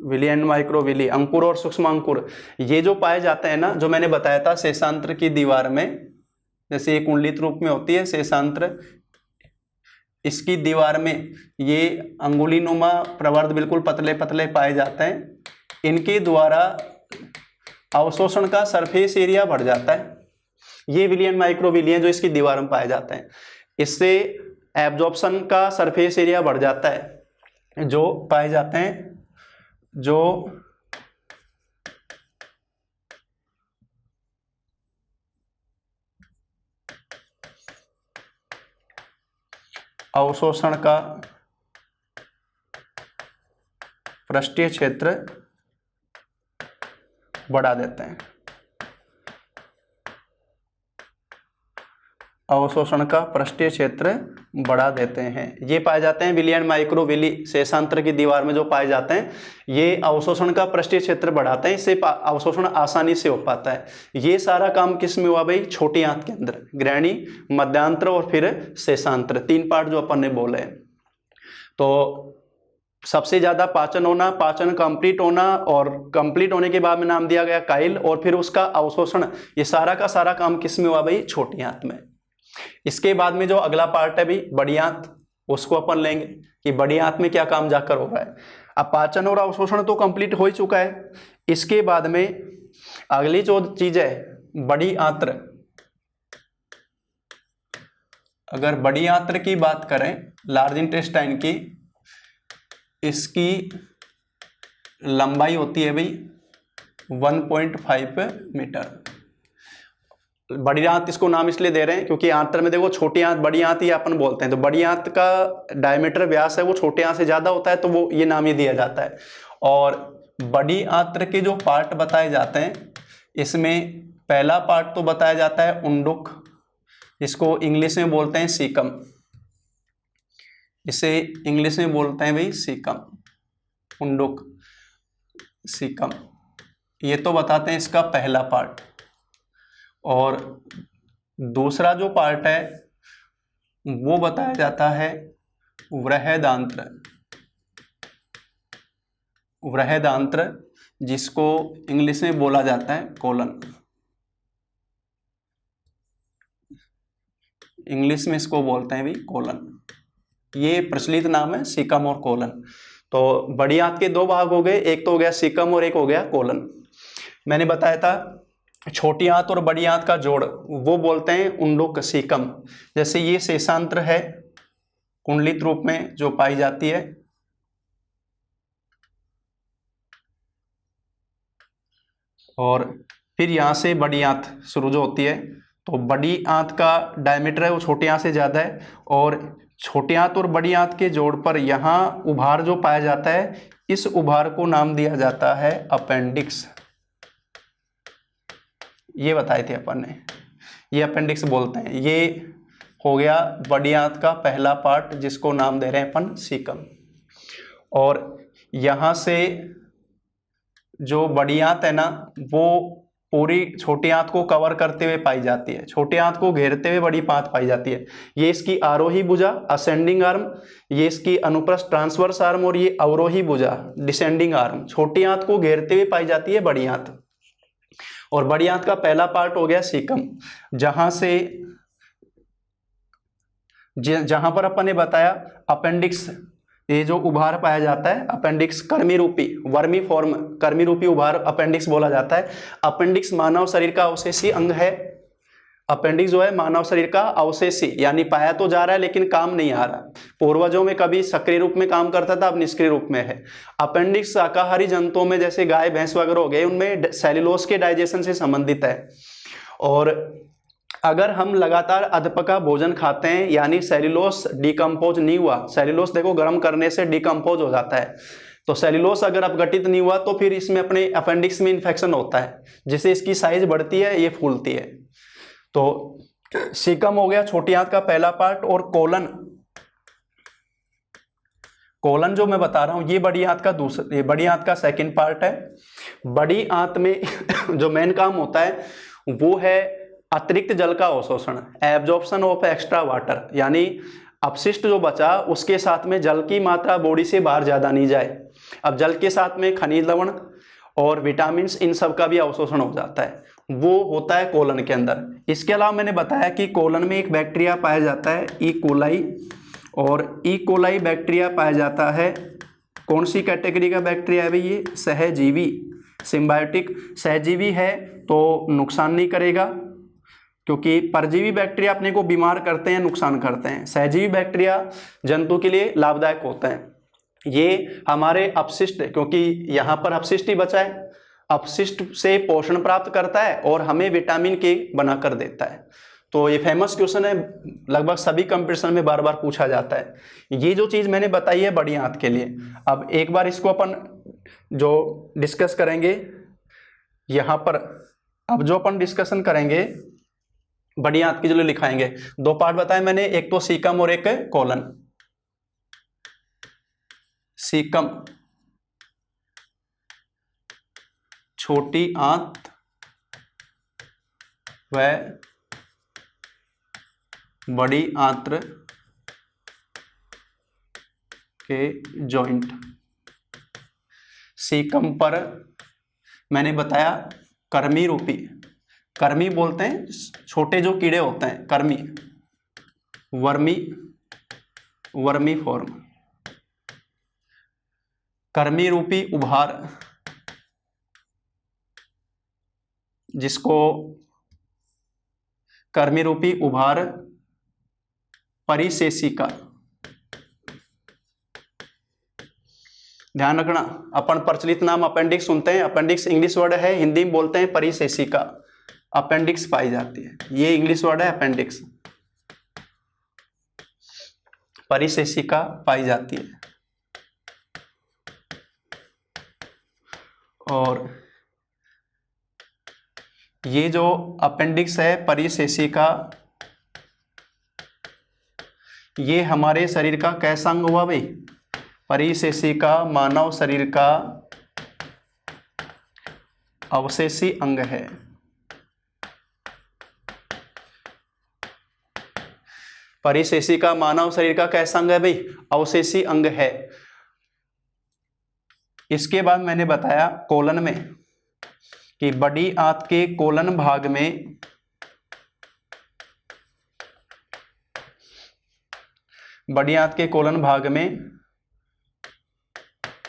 विली एंड माइक्रोविली, अंकुर और सूक्ष्मांकुर, ये जो पाए जाते हैं ना, जो मैंने बताया था शेषांत्र की दीवार में, जैसे ये कुंडलित रूप में होती है शेषांत्र, इसकी दीवार में ये अंगुलीनुमा प्रवर्ध बिल्कुल पतले पतले पाए जाते हैं। इनके द्वारा अवशोषण का सरफेस एरिया बढ़ जाता है। ये विली एंड माइक्रोविली हैं जो इसकी दीवार में पाए जाते हैं। इससे एब्जॉर्प्शन का सरफेस एरिया बढ़ जाता है। जो पाए जाते हैं, जो अवशोषण का पृष्ठीय क्षेत्र बढ़ा देते हैं। अवशोषण का पृष्ठीय क्षेत्र बढ़ा देते हैं। ये पाए जाते हैं विली एंड माइक्रोविली, शेषांत्र की दीवार में जो पाए जाते हैं, ये अवशोषण का पृष्ठीय क्षेत्र बढ़ाते हैं। इससे अवशोषण आसानी से हो पाता है। ये सारा काम किस में हुआ भाई? छोटी आंत के अंदर, ग्रहणी, मध्यांत्र और फिर शेषांत्र, तीन पार्ट जो अपन ने बोले हैं। तो सबसे ज्यादा पाचन होना, पाचन कंप्लीट होना, और कंप्लीट होने के बाद में नाम दिया गया काइल, और फिर उसका अवशोषण, ये सारा का सारा काम किस में हुआ भाई? छोटी आंत में। इसके बाद में जो अगला पार्ट है भी बड़ी आंत, उसको अपन लेंगे कि बड़ी आंत में क्या काम जाकर हो रहा है। अब पाचन और अवशोषण तो कंप्लीट हो ही चुका है। इसके बाद में अगली जो चीज है बड़ी आंत्र। अगर बड़ी आंत्र की बात करें, लार्ज इंटेस्टाइन की, इसकी लंबाई होती है भाई 1.5 मीटर। बड़ी आंत इसको नाम इसलिए दे रहे हैं क्योंकि आंत्र में देखो छोटी आंत बड़ी आंत ही अपन बोलते हैं, तो बड़ी आंत का डायमीटर व्यास है वो छोटे आंत से ज्यादा होता है, तो वो ये नाम ही दिया जाता है। और बड़ी आंत्र के जो पार्ट बताए जाते हैं, इसमें पहला पार्ट तो बताया जाता है उंडुक, इसको इंग्लिश में बोलते हैं सीकम। इसे इंग्लिश में बोलते हैं भाई सीकम, उंडुक, सीकम। ये तो बताते हैं इसका पहला पार्ट। और दूसरा जो पार्ट है वो बताया जाता है वृहदांत्र। वृहदांत्र, जिसको इंग्लिश में बोला जाता है कोलन। इंग्लिश में इसको बोलते हैं भी कोलन। ये प्रचलित नाम है सीकम और कोलन। तो बड़ी आंत के दो भाग हो गए, एक तो हो गया सीकम और एक हो गया कोलन। मैंने बताया था छोटी आंत और बड़ी आंत का जोड़ वो बोलते हैं उंडुक सीकम। जैसे ये शेषांत्र है कुंडलित रूप में जो पाई जाती है, और फिर यहां से बड़ी आंत शुरू जो होती है। तो बड़ी आंत का डायमीटर है वो छोटी आंत से ज्यादा है, और छोटी आंत और बड़ी आंत के जोड़ पर यहाँ उभार जो पाया जाता है, इस उभार को नाम दिया जाता है अपेंडिक्स। ये बताए थे अपन ने, ये अपेंडिक्स बोलते हैं। ये हो गया बड़ी आंत का पहला पार्ट जिसको नाम दे रहे हैं अपन सीकम। और यहाँ से जो बड़ी आंत है ना, वो पूरी छोटी आंत को कवर करते हुए पाई जाती है, छोटी आंत को घेरते हुए बड़ी आंत पाई जाती है। ये इसकी आरोही भुजा असेंडिंग आर्म, ये इसकी अनुप्रस्थ ट्रांसवर्स आर्म, और ये अवरोही भुजा डिसेंडिंग आर्म। छोटी आंत को घेरते हुए पाई जाती है बड़ी आंत। और बड़ी आंत का पहला पार्ट हो गया सीकम, जहां पर अपन ने बताया अपेंडिक्स, ये जो उभार पाया जाता है अपेंडिक्स कर्मी रूपी वर्मी फॉर्म, कर्मी रूपी उभार अपेंडिक्स बोला जाता है। अपेंडिक्स मानव शरीर का अवशेषी अंग है। अपेंडिक्स जो है मानव शरीर का अवशेषी, यानी पाया तो जा रहा है लेकिन काम नहीं आ रहा। पूर्वजों में कभी सक्रिय रूप में काम करता था, अब निष्क्रिय रूप में है। अपेंडिक्स शाकाहारी जंतुओं में जैसे गाय भैंस वगैरह हो गए, उनमें सेल्यूलोज के डाइजेशन से संबंधित है। और अगर हम लगातार अधपका भोजन खाते हैं, यानी सेल्यूलोस डिकम्पोज नहीं हुआ, सेल्यूलोस देखो गर्म करने से डिकम्पोज हो जाता है, तो सेल्यूलोस अगर अपघटित नहीं हुआ तो फिर इसमें अपने अपेंडिक्स में इन्फेक्शन होता है, जिससे इसकी साइज बढ़ती है, ये फूलती है। तो सीकम हो गया छोटी आंत का पहला पार्ट। और कोलन, कोलन जो मैं बता रहा हूं ये बड़ी आंत का दूसरा, ये बड़ी आंत का सेकंड पार्ट है। बड़ी आंत में जो मेन काम होता है वो है अतिरिक्त जल का अवशोषण, एब्जॉर्प्शन ऑफ एक्स्ट्रा वाटर, यानी अपशिष्ट जो बचा उसके साथ में जल की मात्रा बॉडी से बाहर ज्यादा नहीं जाए। अब जल के साथ में खनिज लवण और विटामिन्स, इन सब का भी अवशोषण हो जाता है, वो होता है कोलन के अंदर। इसके अलावा मैंने बताया कि कोलन में एक बैक्टीरिया पाया जाता है ई कोलाई, और ई कोलाई बैक्टीरिया पाया जाता है, कौन सी कैटेगरी का बैक्टीरिया है भाई ये? सहजीवी, सिम्बायोटिक। सहजीवी है तो नुकसान नहीं करेगा, क्योंकि परजीवी बैक्टीरिया अपने को बीमार करते हैं, नुकसान करते हैं। सहजीवी बैक्टीरिया जंतु के लिए लाभदायक होते हैं। ये हमारे अपशिष्ट, क्योंकि यहाँ पर अपशिष्ट ही बचा है, अपशिष्ट से पोषण प्राप्त करता है और हमें विटामिन के बना कर देता है। तो ये फेमस क्वेश्चन है, लगभग सभी कंपटीशन में बार बार पूछा जाता है। ये जो चीज़ मैंने बताई है बड़ी आंत के लिए। अब एक बार इसको अपन जो डिस्कस करेंगे यहाँ पर, अब जो अपन डिस्कशन करेंगे बड़ी आंत की जो लिखाएंगे, दो पार्ट बताए मैंने, एक तो सीकम और एक कोलन। सीकम छोटी आंत व बड़ी आंत्र के जॉइंट। सीकम पर मैंने बताया कर्मी रूपी, कर्मी बोलते हैं छोटे जो कीड़े होते हैं, कर्मी, वर्मी फॉर्म, कर्मी रूपी उभार, जिसको कर्मी रूपी उभार परिशेषिका। ध्यान रखना, अपन प्रचलित नाम अपेंडिक्स सुनते हैं, अपेंडिक्स इंग्लिश वर्ड है, हिंदी में बोलते हैं परिशेषिका। अपेंडिक्स पाई जाती है, ये इंग्लिश वर्ड है अपेंडिक्स, परिशेषिका पाई जाती है। और ये जो अपेंडिक्स है परिशेषिका, ये हमारे शरीर का कैसा अंग हुआ भाई? परिशेषिका मानव शरीर का अवशेषी अंग है। परिशेषिका मानव शरीर का कैसा अंग है भाई? अवशेषी अंग है। इसके बाद मैंने बताया कोलन में कि बड़ी आंत के कोलन भाग में बड़ी आंत के कोलन भाग में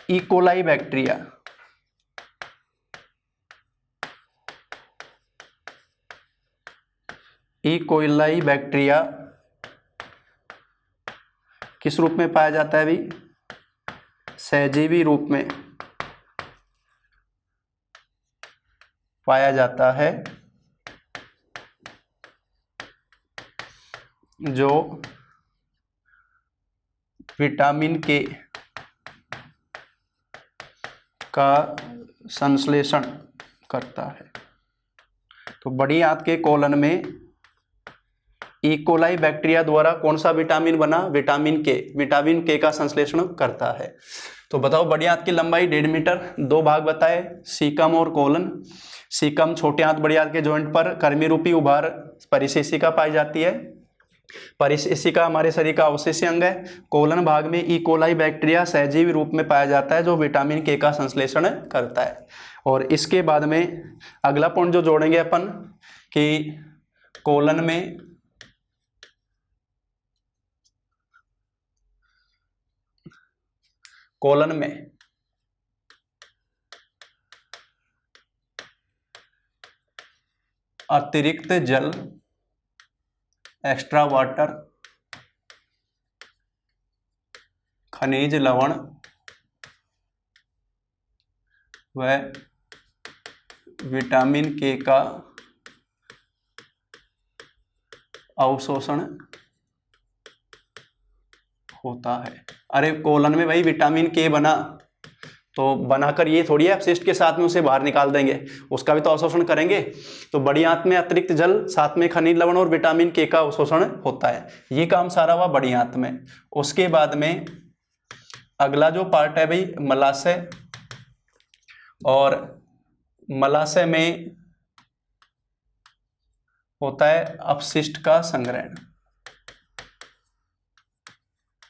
E coli bacteria, E coli bacteria किस रूप में पाया जाता है भाई? सहजीवी रूप में पाया जाता है, जो विटामिन के का संश्लेषण करता है। तो बड़ी आंत के कोलन में ई कोलाई बैक्टीरिया द्वारा कौन सा विटामिन बना? विटामिन के का संश्लेषण करता है। तो बताओ बड़ी आंत की लंबाई 1.5 मीटर, दो भाग बताए सीकम और कोलन। सीकम छोटे आंत बड़ी आंत के जॉइंट पर कर्मी रूपी उभार परिशेषिका पाई जाती है। परिशेषिका हमारे शरीर का अवशेष्य अंग है। कोलन भाग में ई कोलाई बैक्टीरिया सहजीवी रूप में पाया जाता है जो विटामिन के का संश्लेषण करता है। और इसके बाद में अगला पॉइंट जो जोड़ेंगे अपन कि कोलन में अतिरिक्त जल, एक्स्ट्रा वाटर, खनिज लवण व विटामिन के का अवशोषण होता है। अरे कोलन में भाई विटामिन के बना तो बनाकर ये थोड़ी है अपशिष्ट के साथ में उसे बाहर निकाल देंगे, उसका भी तो अवशोषण करेंगे। तो बड़ी आंत में अतिरिक्त जल, साथ में खनिज लवण और विटामिन के का अवशोषण होता है। ये काम सारा हुआ बड़ी आंत में। उसके बाद में अगला जो पार्ट है भाई मलाशय, और मलाशय में होता है अपशिष्ट का संग्रहण।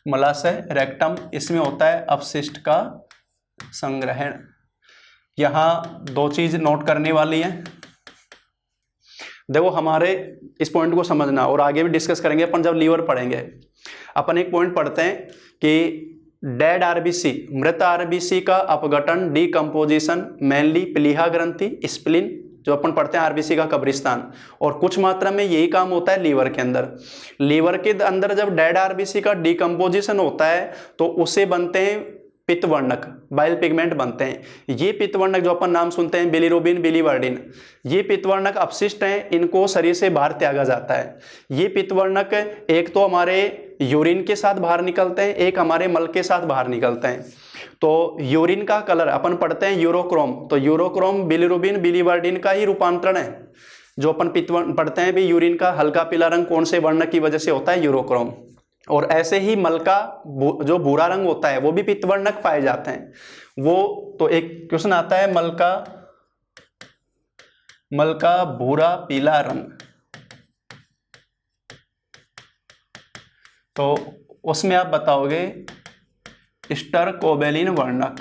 मलाशय रेक्टम, इसमें होता है अपशिष्ट का संग्रहण। यहां दो चीज नोट करने वाली है। देखो हमारे इस पॉइंट को समझना, और आगे भी डिस्कस करेंगे अपन जब लीवर पढ़ेंगे। अपन एक पॉइंट पढ़ते हैं कि डेड आरबीसी, मृत आरबीसी का अपघटन, डीकंपोजिशन, मेनली प्लीहा ग्रंथि, स्प्लीन, जो अपन पढ़ते हैं आरबीसी का कब्रिस्तान, और कुछ मात्रा में यही काम होता है लीवर के अंदर। लीवर के अंदर जब डेड आरबीसी का डीकंपोजिशन होता है तो उसे बनते हैं पित्तवर्णक, बाइल पिगमेंट बनते हैं। ये पित्तवर्णक जो अपन नाम सुनते हैं बिलीरुबिन, बिलीवर्डिन, ये पित्तवर्णक अपशिष्ट हैं, इनको शरीर से बाहर त्यागा जाता है। ये पित्तवर्णक एक तो हमारे यूरिन के साथ बाहर निकलते हैं, एक हमारे मल के साथ बाहर निकलते हैं। तो यूरिन का कलर अपन पढ़ते हैं यूरोक्रोम, तो यूरोक्रोम बिलीरुबिन, बिलीवर्डिन का ही रूपांतरण है। जो अपन पित्तवर्ण पढ़ते हैं भी, यूरिन का हल्का पीला रंग कौन से वर्ण की वजह से होता है? यूरोक्रोम। और ऐसे ही मल का जो भूरा रंग होता है वो भी पित्तवर्णक पाए जाते हैं। वो तो एक क्वेश्चन आता है मल का भूरा पीला रंग, तो उसमें आप बताओगे स्टरकोबेलिन वर्णक,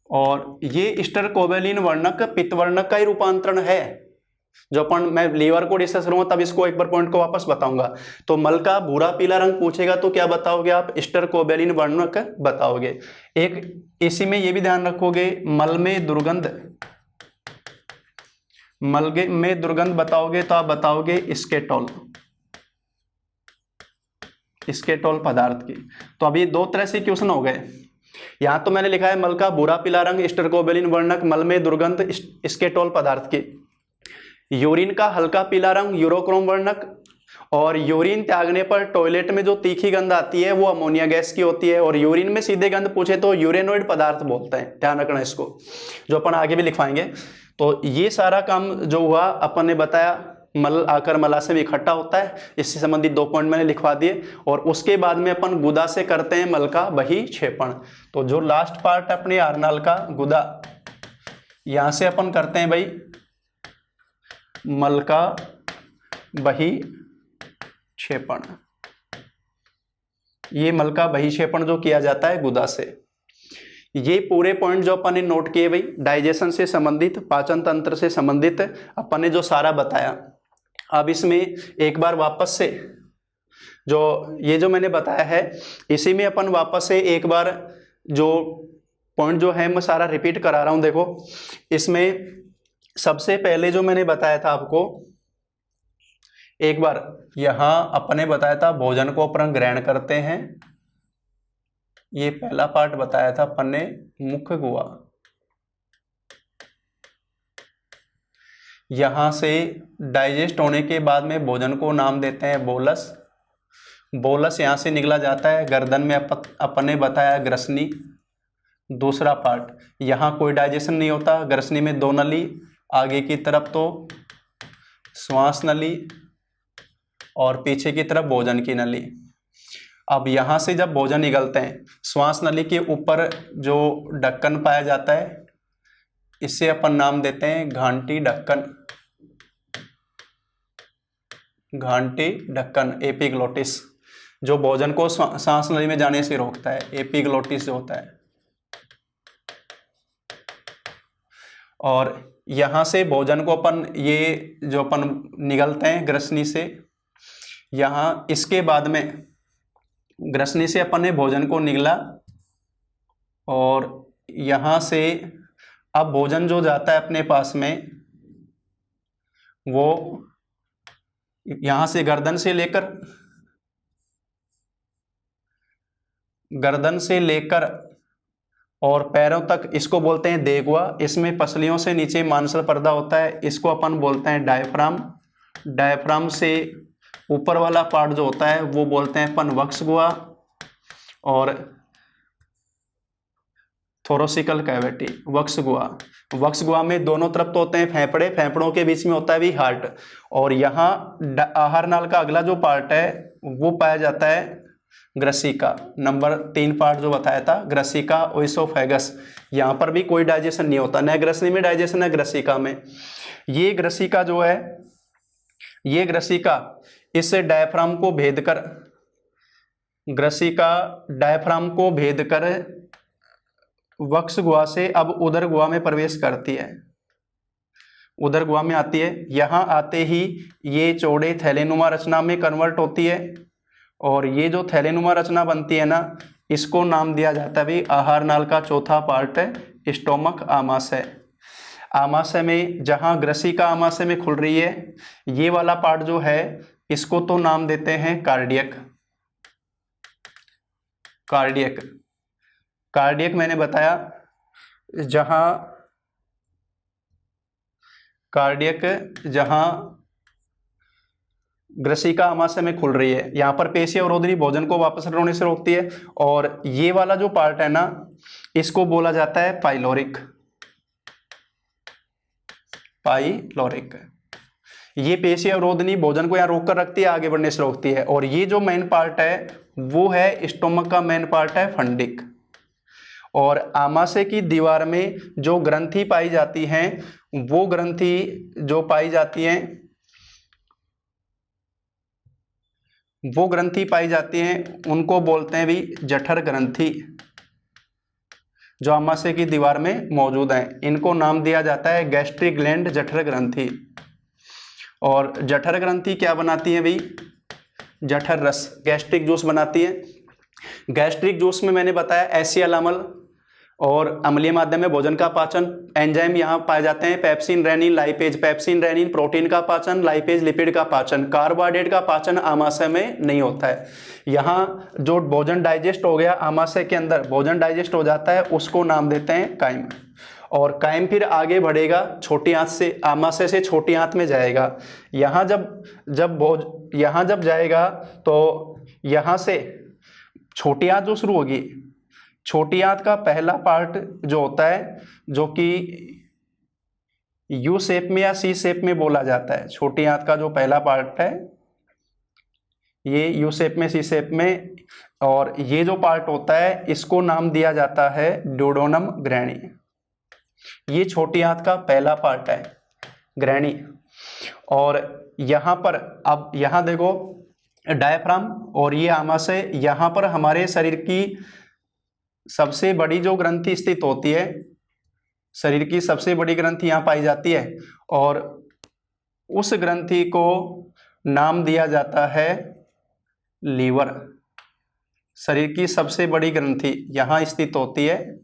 और ये स्टरकोबेलिन वर्णक पित्तवर्णक का ही रूपांतरण है। जो अपन मैं लीवर को डिस्कस करूंगा तब इसको एक बार पॉइंट को वापस बताऊंगा। तो मल का भूरा पीला रंग पूछेगा तो क्या बताओगे आप? स्टरकोबेलिन वर्णक बताओगे। एक इसी में ये भी ध्यान रखोगे, मल में दुर्गंध बताओगे तो आप बताओगे स्केटोल पदार्थ की। तो अभी दो तरह से क्वेश्चन हो गए। यहां तो मैंने लिखा है मल का भूरा पीला रंग, स्टरकोबेलिन वर्णक, मल में दुर्गंध, स्केटोल पदार्थ की। यूरिन का हल्का पीला रंग, यूरोक्रोम वर्णक, और यूरिन त्यागने पर टॉयलेट में जो तीखी गंध आती है वो अमोनिया गैस की होती है। और यूरिन में सीधे गंध पूछे तो यूरेनोइड पदार्थ बोलते हैं, ध्यान रखना इसको, जो अपन आगे भी लिखवाएंगे। तो ये सारा काम जो हुआ अपन ने बताया, मल आकर मलाशय में इकट्ठा होता है, इससे संबंधित दो पॉइंट मैंने लिखवा दिए। और उसके बाद में अपन गुदा से करते हैं मल का बहिक्षेपण। तो जो लास्ट पार्ट अपने आरनाल का गुदा, यहां से अपन करते हैं भाई मल का बहिक्षेपण। ये मल का बहिक्षेपण जो किया जाता है गुदा से। ये पूरे पॉइंट जो अपन ने नोट किए भाई, डाइजेशन से संबंधित, पाचन तंत्र से संबंधित अपन ने जो सारा बताया। अब इसमें एक बार वापस से जो ये जो मैंने बताया है, इसी में अपन वापस से एक बार जो पॉइंट जो है मैं सारा रिपीट करा रहा हूं। देखो इसमें सबसे पहले जो मैंने बताया था आपको, एक बार यहां अपने बताया था भोजन को अपन ग्रहण करते हैं, ये पहला पार्ट बताया था अपन ने, मुख्य गुहा। यहां से डाइजेस्ट होने के बाद में भोजन को नाम देते हैं बोलस। बोलस यहां से निकला जाता है गर्दन में, अपन ने बताया ग्रसनी। दूसरा पार्ट, यहां कोई डाइजेशन नहीं होता, ग्रसनी में दो नली, आगे की तरफ तो श्वास नली और पीछे की तरफ भोजन की नली। अब यहां से जब भोजन निकलते हैं, श्वास नली के ऊपर जो ढक्कन पाया जाता है, इसे अपन नाम देते हैं घांटी ढक्कन, घांटी ढक्कन एपिग्लोटिस, जो भोजन को सांस नली में जाने से रोकता है, एपिग्लोटिस जो होता है। और यहाँ से भोजन को अपन, ये जो अपन निगलते हैं ग्रसनी से, यहाँ इसके बाद में ग्रसनी से अपन ने भोजन को निगला और यहाँ से अब भोजन जो जाता है अपने पास में, वो यहाँ से गर्दन से लेकर और पैरों तक, इसको बोलते हैं देगवा। इसमें पसलियों से नीचे मांसल पर्दा होता है, इसको अपन बोलते हैं डायफ्राम। डायफ्राम से ऊपर वाला पार्ट जो होता है वो बोलते हैं अपन वक्सगुआ और थोरोसिकल कैविटी, वक्सगुआ। वक्सगुआ में दोनों तरफ तो होते हैं फेफड़े, फेफड़ों के बीच में होता है भी हार्ट। और यहाँ आहार नाल का अगला जो पार्ट है वो पाया जाता है ग्रसिका, नंबर 3 पार्ट जो बताया था, ग्रसिका ओइसोफेगस। यहाँ पर भी कोई डाइजेशन नहीं होता, न ग्रसनी में डाइजेशन है ग्रसिका में। ये ग्रसिका जो है, ये ग्रसिका इस डायफ्राम को भेद कर, ग्रसिका डायफ्राम को भेद कर वक्स गुहा से अब उदर गुहा में प्रवेश करती है, उदर गुहा में आती है। यहाँ आते ही ये चौड़े थैलेनुमा रचना में कन्वर्ट होती है और ये जो थैलेनुमा रचना बनती है ना, इसको नाम दिया जाता है भी आहार नाल का चौथा पार्ट है स्टोमक आमाशय। आमाशय में जहाँ ग्रसिका आमाशय में खुल रही है, ये वाला पार्ट जो है इसको तो नाम देते हैं कार्डियक। कार्डियक, कार्डियक मैंने बताया, जहाँ कार्डियक जहाँ ग्रसिका आमाशय में खुल रही है, यहाँ पर पेशी अवरोधनी भोजन को वापस रोने से रोकती है। और ये वाला जो पार्ट है ना, इसको बोला जाता है पाइलोरिक, पाइलोरिक। ये पेशी अवरोधनी भोजन को यहाँ रोक कर रखती है, आगे बढ़ने से रोकती है। और ये जो मेन पार्ट है वो है स्टोमक का मेन पार्ट है फंडिक। और आमाशय की दीवार में जो ग्रंथि पाई जाती हैं, वो ग्रंथि जो पाई जाती हैं, वो ग्रंथि पाई जाती हैं उनको बोलते हैं भी जठर ग्रंथि, जो आमाशय की दीवार में मौजूद हैं। इनको नाम दिया जाता है गैस्ट्रिक ग्लैंड, जठर ग्रंथि। और जठर ग्रंथि क्या बनाती है भी? जठर रस, गैस्ट्रिक जूस बनाती है। गैस्ट्रिक जूस में मैंने बताया एसियल अम्ल और अम्लीय माध्यम में भोजन का पाचन, एंजाइम यहाँ पाए जाते हैं pepsin, rennin, lipase. Pepsin, rennin protein का पाचन, लाइपेज लिपिड का पाचन। कार्बोहाइड्रेट का पाचन आमाशय में नहीं होता है। यहाँ जो भोजन डाइजेस्ट हो गया, आमाशय के अंदर भोजन डाइजेस्ट हो जाता है, उसको नाम देते हैं काइम। और काइम फिर आगे बढ़ेगा छोटी आंत से, आमाशय से छोटी आंत में जाएगा। यहाँ जब जाएगा तो यहाँ से छोटी आंत जो शुरू होगी, छोटी आंत का पहला पार्ट जो होता है, जो कि यू शेप में या सी शेप में बोला जाता है, छोटी आंत का जो पहला पार्ट है ये यू शेप में, सी शेप में। और ये जो पार्ट होता है इसको नाम दिया जाता है ड्यूोडेनम ग्रहणी। ये छोटी आंत का पहला पार्ट है, ग्रहणी। और यहाँ पर अब यहाँ देखो डायफ्राम और ये आमाशय, यहाँ पर हमारे शरीर की सबसे बड़ी जो ग्रंथि स्थित होती है, शरीर की सबसे बड़ी ग्रंथि यहाँ पाई जाती है। और उस ग्रंथि को नाम दिया जाता है लीवर। शरीर की सबसे बड़ी ग्रंथि यहाँ स्थित होती है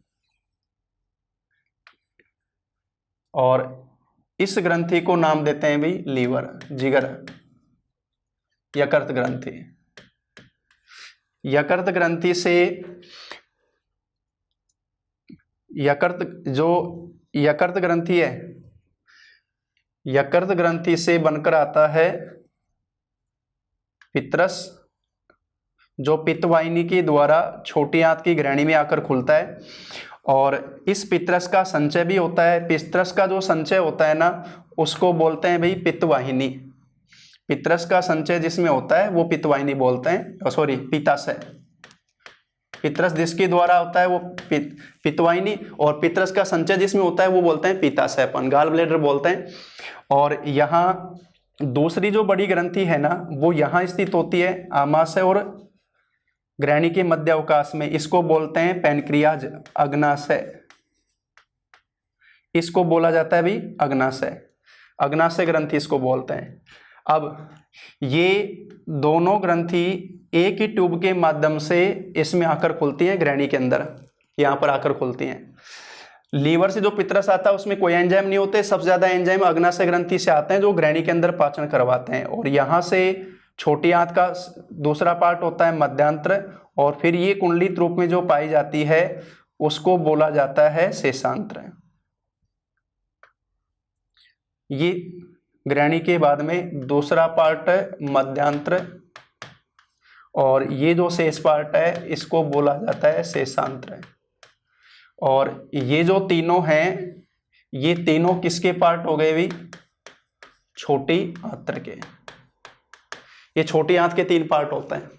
और इस ग्रंथि को नाम देते हैं भी लीवर, जिगर, यकृत ग्रंथि। यकृत ग्रंथि से यकृत ग्रंथि है, यकृत ग्रंथि से बनकर आता है पित्रस, जो पित्तवाहिनी के द्वारा छोटी आंत की ग्रहणी में आकर खुलता है। और इस पित्रस का संचय भी होता है। पित्रस का जो संचय होता है ना, उसको बोलते हैं भाई पित्तवाहिनी। पित्रस का संचय जिसमें होता है वो पित्तवाहिनी बोलते हैं, सॉरी पित्ताशय। पितरस जिसके द्वारा होता है वो पित्तवाहिनी, और पितरस का संचय जिसमें होता है वो बोलते हैं पित्ताशय, अपन गाल ब्लैडर बोलते हैं। और यहाँ दूसरी जो बड़ी ग्रंथि है ना वो यहाँ स्थित होती है आमाशय और ग्रहणी के मध्य अवकाश में, इसको बोलते हैं पैनक्रियाज, अग्नाशय, इसको बोला जाता है भी अग्नाशय, अग्नाशय ग्रंथि इसको बोलते हैं। अब ये दोनों ग्रंथि एक ही ट्यूब के माध्यम से इसमें आकर खुलती हैं, ग्रहणी के अंदर यहाँ पर आकर खुलती हैं। लीवर से जो पितरस आता है उसमें कोई एंजाइम नहीं होते, सबसे ज्यादा एंजाइम अग्नाशय ग्रंथि से आते हैं जो ग्रहणी के अंदर पाचन करवाते हैं। और यहाँ से छोटी आंत का दूसरा पार्ट होता है मध्यांत्र, और फिर ये कुंडलित रूप में जो पाई जाती है उसको बोला जाता है शेषांत्र। ये ग्रहणी के बाद में दूसरा पार्ट है मध्यांत्र, और ये जो शेष पार्ट है इसको बोला जाता है शेषांत्र। और ये जो तीनों हैं ये तीनों किसके पार्ट हो गए भी? छोटी आंत्र के। ये छोटी आंत के 3 पार्ट होते हैं।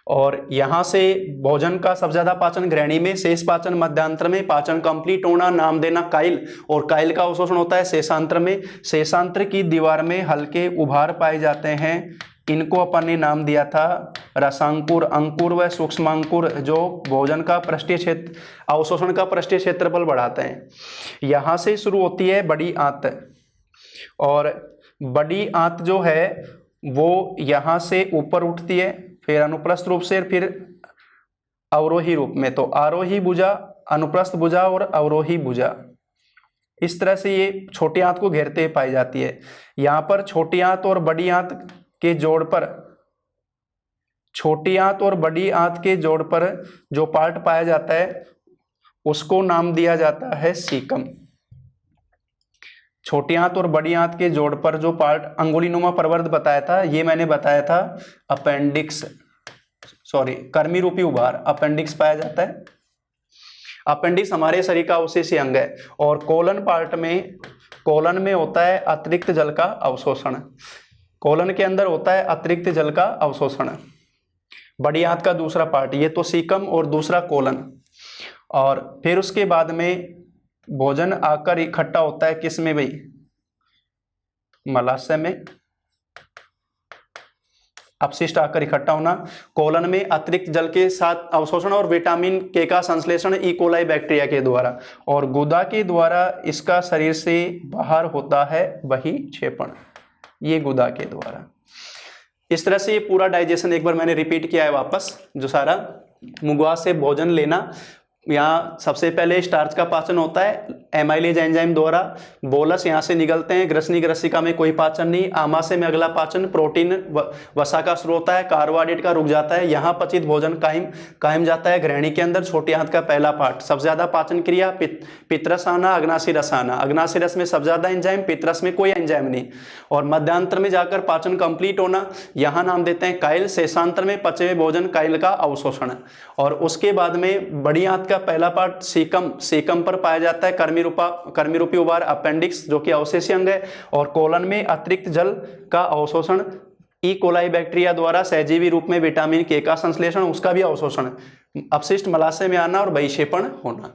और यहाँ से भोजन का सबसे ज्यादा पाचन ग्रहणी में, शेष पाचन मध्यांत्र में, पाचन कंप्लीट होना, नाम देना काइल, और काइल का अवशोषण होता है शेषांत्र में। शेषांत्र की दीवार में हल्के उभार पाए जाते हैं, इनको अपन ने नाम दिया था रसांकुर, अंकुर व सूक्ष्मांकुर, जो भोजन का पृष्ठीय क्षेत्र, अवशोषण का पृष्ठीय क्षेत्रफल बढ़ाते हैं। यहाँ से शुरू होती है बड़ी आंत, और बड़ी आंत जो है वो यहाँ से ऊपर उठती है, फिर अनुप्रस्थ रूप से, फिर अवरोही रूप में। तो आरोही भुजा, अनुप्रस्थ भुजा और अवरोही भुजा, इस तरह से ये छोटी आंत को घेरते हुए पाई जाती है। यहाँ पर छोटी आंत और बड़ी आंत के जोड़ पर, छोटी आंत और बड़ी आंत के जोड़ पर जो पार्ट पाया जाता है उसको नाम दिया जाता है सीकम। छोटी आंत और बड़ी आंत के जोड़ पर जो पार्ट अंगुलीनुमा प्रवर्ध बताया था, ये मैंने बताया था अपेंडिक्स, सॉरी कर्मी रूपी उभार, अपेंडिक्स पाया जाता है। अपेंडिक्स हमारे शरीर का अवशेषीय अंग है। और कोलन पार्ट में, कोलन में होता है अतिरिक्त जल का अवशोषण, कोलन के अंदर होता है अतिरिक्त जल का अवशोषण। बड़ी आंत का दूसरा पार्ट, ये तो सीकम और दूसरा कोलन। और फिर उसके बाद में भोजन आकर इकट्ठा होता है किस में भाई? मलाशय में। अपशिष्ट आकर इकट्ठा होना, कोलन में अतिरिक्त जल के साथ अवशोषण और विटामिन के का संश्लेषण ई कोलाई बैक्टीरिया के द्वारा, और गुदा के द्वारा इसका शरीर से बाहर होता है बहिक्षेपण, ये गुदा के द्वारा। इस तरह से ये पूरा डाइजेशन एक बार मैंने रिपीट किया है वापस, जो सारा मुगवा से भोजन लेना। यहाँ सबसे पहले स्टार्च का पाचन होता है एमाइलेज एंजाइम द्वारा, बोलस यहाँ से निकलते हैं, ग्रसनी ग्रसिका में कोई पाचन नहीं, आमाशय में अगला पाचन, प्रोटीन वसा का शुरू होता है, कार्बोहाइड्रेट का रुक जाता है, यहाँ पचित भोजन कायम जाता है ग्रहणी के अंदर। छोटी आंत का पहला पार्ट, सबसे ज्यादा पाचन क्रिया पितरस आना, अग्नाशी रस आना, अग्नाशी रस में सबसे ज्यादा एंजाइम, पितरस में कोई एंजाइम नहीं, और मध्यांतर में जाकर पाचन कंप्लीट होना, यहाँ नाम देते हैं काइल। शेषांतर में पचे हुए भोजन काइल का अवशोषण। और उसके बाद में बड़ी आंत का पहला पार्ट सीकम, सीकम पर पाया जाता है कर्मी रूपी उभार, अपेंडिक्स, जो कि अवशेषीय अंग है। और कोलन में अतिरिक्त जल का अवशोषण ई कोलाई बैक्टीरिया द्वारा सहजीवी रूप में विटामिन के का संश्लेषण, उसका भी अवशोषण, अपशिष्ट मलाशय में आना और बहिक्षेपण होना,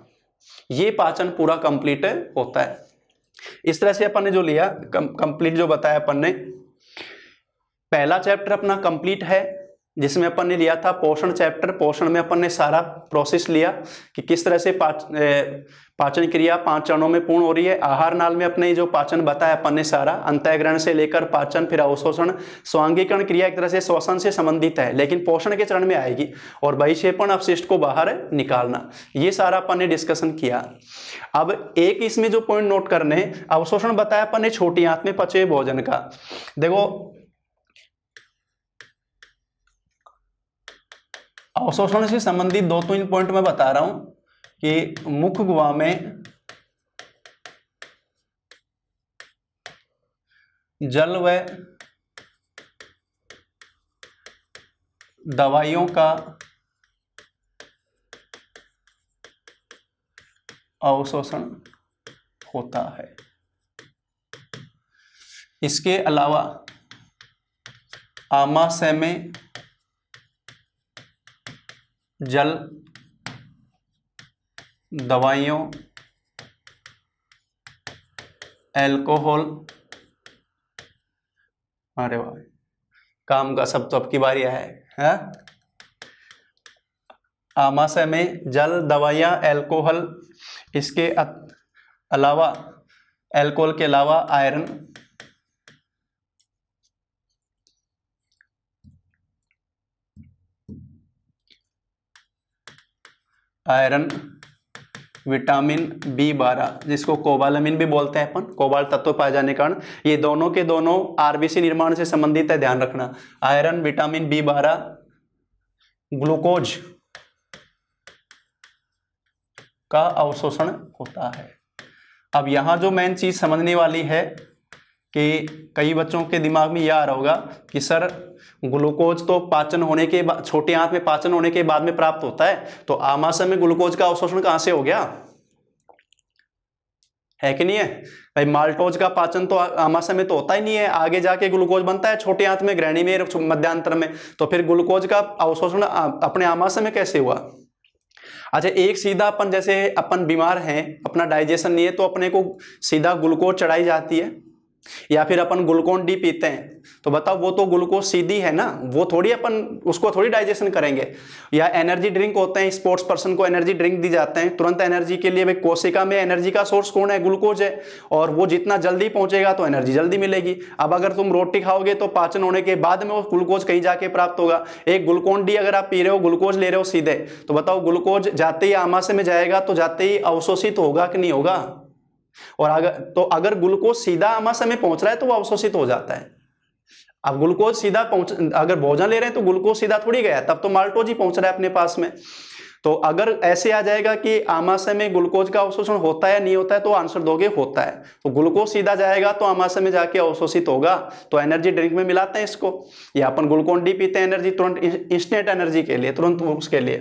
ये पाचन पूरा कंप्लीट होता है। इस तरह से अपन ने जो लिया कंप्लीट, जो बताया अपन ने, पहला चैप्टर अपना कंप्लीट है जिसमें अपन ने लिया था पोषण चैप्टर। पोषण में अपन ने सारा प्रोसेस लिया कि किस तरह से पाचन क्रिया 5 चरणों में पूर्ण हो रही है। आहार नाल में अपने जो पाचन बताया अपन ने सारा, अंतःग्रहण से लेकर पाचन, फिर अवशोषण, स्वांगीकरण क्रिया एक तरह से श्वसन से संबंधित है लेकिन पोषण के चरण में आएगी, और बहिक्षेपण, अपशिष्ट को बाहर निकालना, ये सारा अपन ने डिस्कशन किया। अब एक इसमें जो पॉइंट नोट करने, अवशोषण बताया अपन ने छोटी आंत में पचे भोजन का। देखो अवशोषण से संबंधित 2-3 पॉइंट मैं बता रहा हूं कि मुख गुहा में जल व दवाइयों का अवशोषण होता है। इसके अलावा आमाशय में जल, दवाइयों, एल्कोहल, अरे वाह, काम का सब तो अब की बारी है? आमाशय में जल, दवाइयाँ, एल्कोहल, इसके अलावा, एल्कोहल के अलावा आयरन, विटामिन B12 जिसको कोबालामिन भी बोलते हैं अपन, कोबाल्ट तत्व पाए जाने के कारण, ये दोनों के दोनों आरबीसी निर्माण से संबंधित है, ध्यान रखना। आयरन, विटामिन B12, ग्लूकोज का अवशोषण होता है। अब यहाँ जो मेन चीज समझने वाली है कि कई बच्चों के दिमाग में यह आ रहा होगा कि सर ग्लूकोज तो पाचन होने के बाद, छोटी आंत में पाचन होने के बाद में प्राप्त होता है, तो आमाशय में ग्लूकोज का अवशोषण कहां से हो गया? है कि नहीं है भाई? माल्टोज का पाचन तो आमाशय में तो होता ही नहीं है, आगे जाके ग्लूकोज बनता है छोटी आंत में, ग्रहणी में, मध्यांतर में, तो फिर ग्लूकोज का अवशोषण अपने आमाशय में कैसे हुआ? अच्छा, एक सीधा अपन, जैसे अपन बीमार हैं, अपना डाइजेशन नहीं है, तो अपने को सीधा ग्लूकोज चढ़ाई जाती है, या फिर अपन ग्लूकोन डी पीते हैं, तो बताओ वो तो ग्लूकोज सीधी है ना, वो थोड़ी अपन उसको थोड़ी डाइजेशन करेंगे। या एनर्जी ड्रिंक होते हैं, स्पोर्ट्स पर्सन को एनर्जी ड्रिंक दी जाते हैं तुरंत एनर्जी के लिए, भाई कोशिका में एनर्जी का सोर्स कौन है? ग्लूकोज है, और वो जितना जल्दी पहुंचेगा तो एनर्जी जल्दी मिलेगी। अब अगर तुम रोटी खाओगे तो पाचन होने के बाद में वो ग्लूकोज कहीं जाके प्राप्त होगा। एक ग्लूकोन डी अगर आप पी रहे हो, ग्लूकोज ले रहे हो सीधे, तो बताओ ग्लूकोज जाते ही आमाशय में जाएगा तो जाते ही अवशोषित होगा कि नहीं होगा? और अगर ग्लूकोज सीधा आमाशय में पहुंच रहा है तो वो अवशोषित हो जाता है। अब ग्लूकोज सीधा अगर भोजन ले रहे हैं तो ग्लूकोज सीधा थोड़ी गया, तब तो माल्टोज ही पहुंच रहा है अपने पास में। तो अगर ऐसे आ जाएगा कि आमाशय में ग्लूकोज का अवशोषण होता है नहीं होता है, तो आंसर दोगे होता है। तो ग्लूकोज सीधा जाएगा तो आमाशय में जाके अवशोषित होगा, तो एनर्जी ड्रिंक में मिलाते हैं इसको, या अपन ग्लूकोन डी पीते हैं एनर्जी तुरंत, इंस्टेंट एनर्जी के लिए, तुरंत उसके लिए।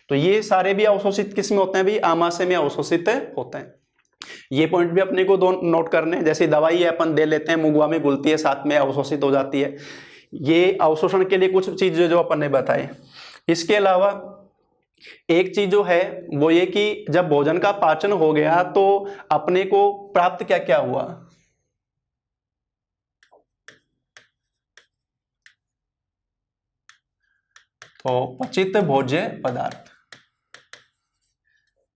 तो ये सारे भी अवशोषित किस में होते हैं? भी आमाशय में अवशोषित होते हैं। ये पॉइंट भी अपने को दो नोट करने हैं। जैसे दवाई है अपन दे लेते हैं, मुगवा में घुलती है, साथ में अवशोषित हो जाती है। ये अवशोषण के लिए कुछ चीजें जो अपन ने बताई। इसके अलावा एक चीज जो है वो ये कि जब भोजन का पाचन हो गया तो अपने को प्राप्त क्या क्या हुआ? तो पचित भोज्य पदार्थ।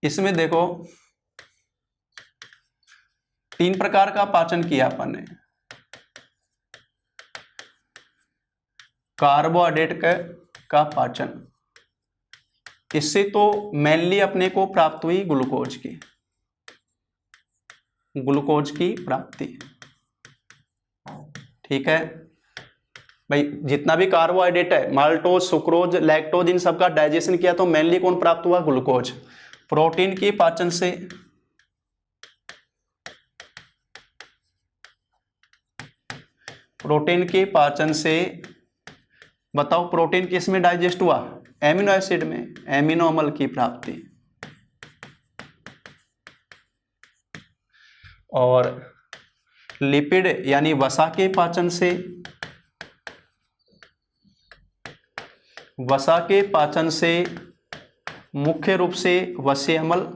इसमें देखो 3 प्रकार का पाचन किया अपन ने। कार्बोहाइड्रेट का पाचन, इससे तो मेनली अपने को प्राप्त हुई ग्लूकोज की प्राप्ति। ठीक है भाई, जितना भी कार्बोहाइड्रेट है, माल्टोज, सुक्रोज, लैक्टोज, इन सब का डाइजेशन किया तो मेनली कौन प्राप्त हुआ? ग्लूकोज। प्रोटीन के पाचन से बताओ प्रोटीन किस में डाइजेस्ट हुआ? एमिनो एसिड में, एमिनो अम्ल की प्राप्ति। और लिपिड यानी वसा के पाचन से मुख्य रूप से वसीय अम्ल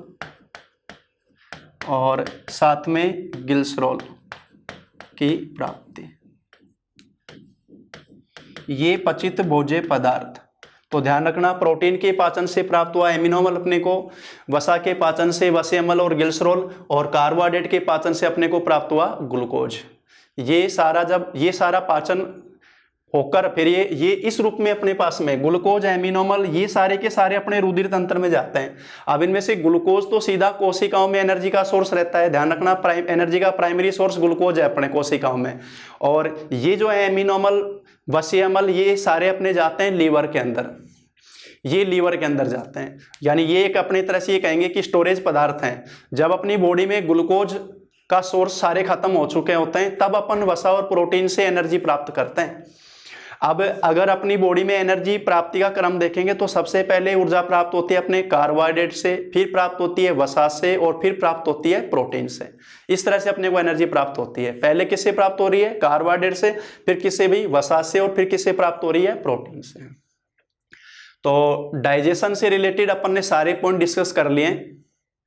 और साथ में ग्लिसरॉल की प्राप्ति। ये पचित भोज्य पदार्थ। तो ध्यान रखना, प्रोटीन के पाचन से प्राप्त हुआ एमिनो अम्ल अपने को, वसा के पाचन से वसीय अम्ल और ग्लिसरॉल, और कार्बोहाइड्रेट के पाचन से अपने को प्राप्त हुआ ग्लूकोज। ये सारा पाचन होकर फिर ये इस रूप में अपने पास में ग्लूकोज, एमिनो अम्ल, ये सारे के सारे अपने रुधिर तंत्र में जाते हैं। अब इनमें से ग्लूकोज तो सीधा कोशिकाओं में एनर्जी का सोर्स रहता है, ध्यान रखना, एनर्जी का प्राइमरी सोर्स ग्लूकोज है अपने कोशिकाओं में। और ये जो है एमिनो अम्ल, वसीय अम्ल, ये सारे अपने जाते हैं लीवर के अंदर, ये लीवर के अंदर जाते हैं। यानी ये एक अपनी तरह से ये कहेंगे कि स्टोरेज पदार्थ हैं। जब अपनी बॉडी में ग्लूकोज का सोर्स सारे खत्म हो चुके होते हैं तब अपन वसा और प्रोटीन से एनर्जी प्राप्त करते हैं। अब अगर अपनी बॉडी में एनर्जी प्राप्ति का क्रम देखेंगे तो सबसे पहले ऊर्जा प्राप्त होती है अपने कार्बोहाइड्रेट से, फिर प्राप्त होती है वसा से, और फिर प्राप्त होती है प्रोटीन से। इस तरह से अपने को एनर्जी प्राप्त होती है। पहले किससे प्राप्त हो रही है? कार्बोहाइड्रेट से, फिर किससे भी? वसा से, और फिर किससे प्राप्त हो रही है? प्रोटीन से। तो डाइजेशन से रिलेटेड अपन ने सारे पॉइंट डिस्कस कर लिए।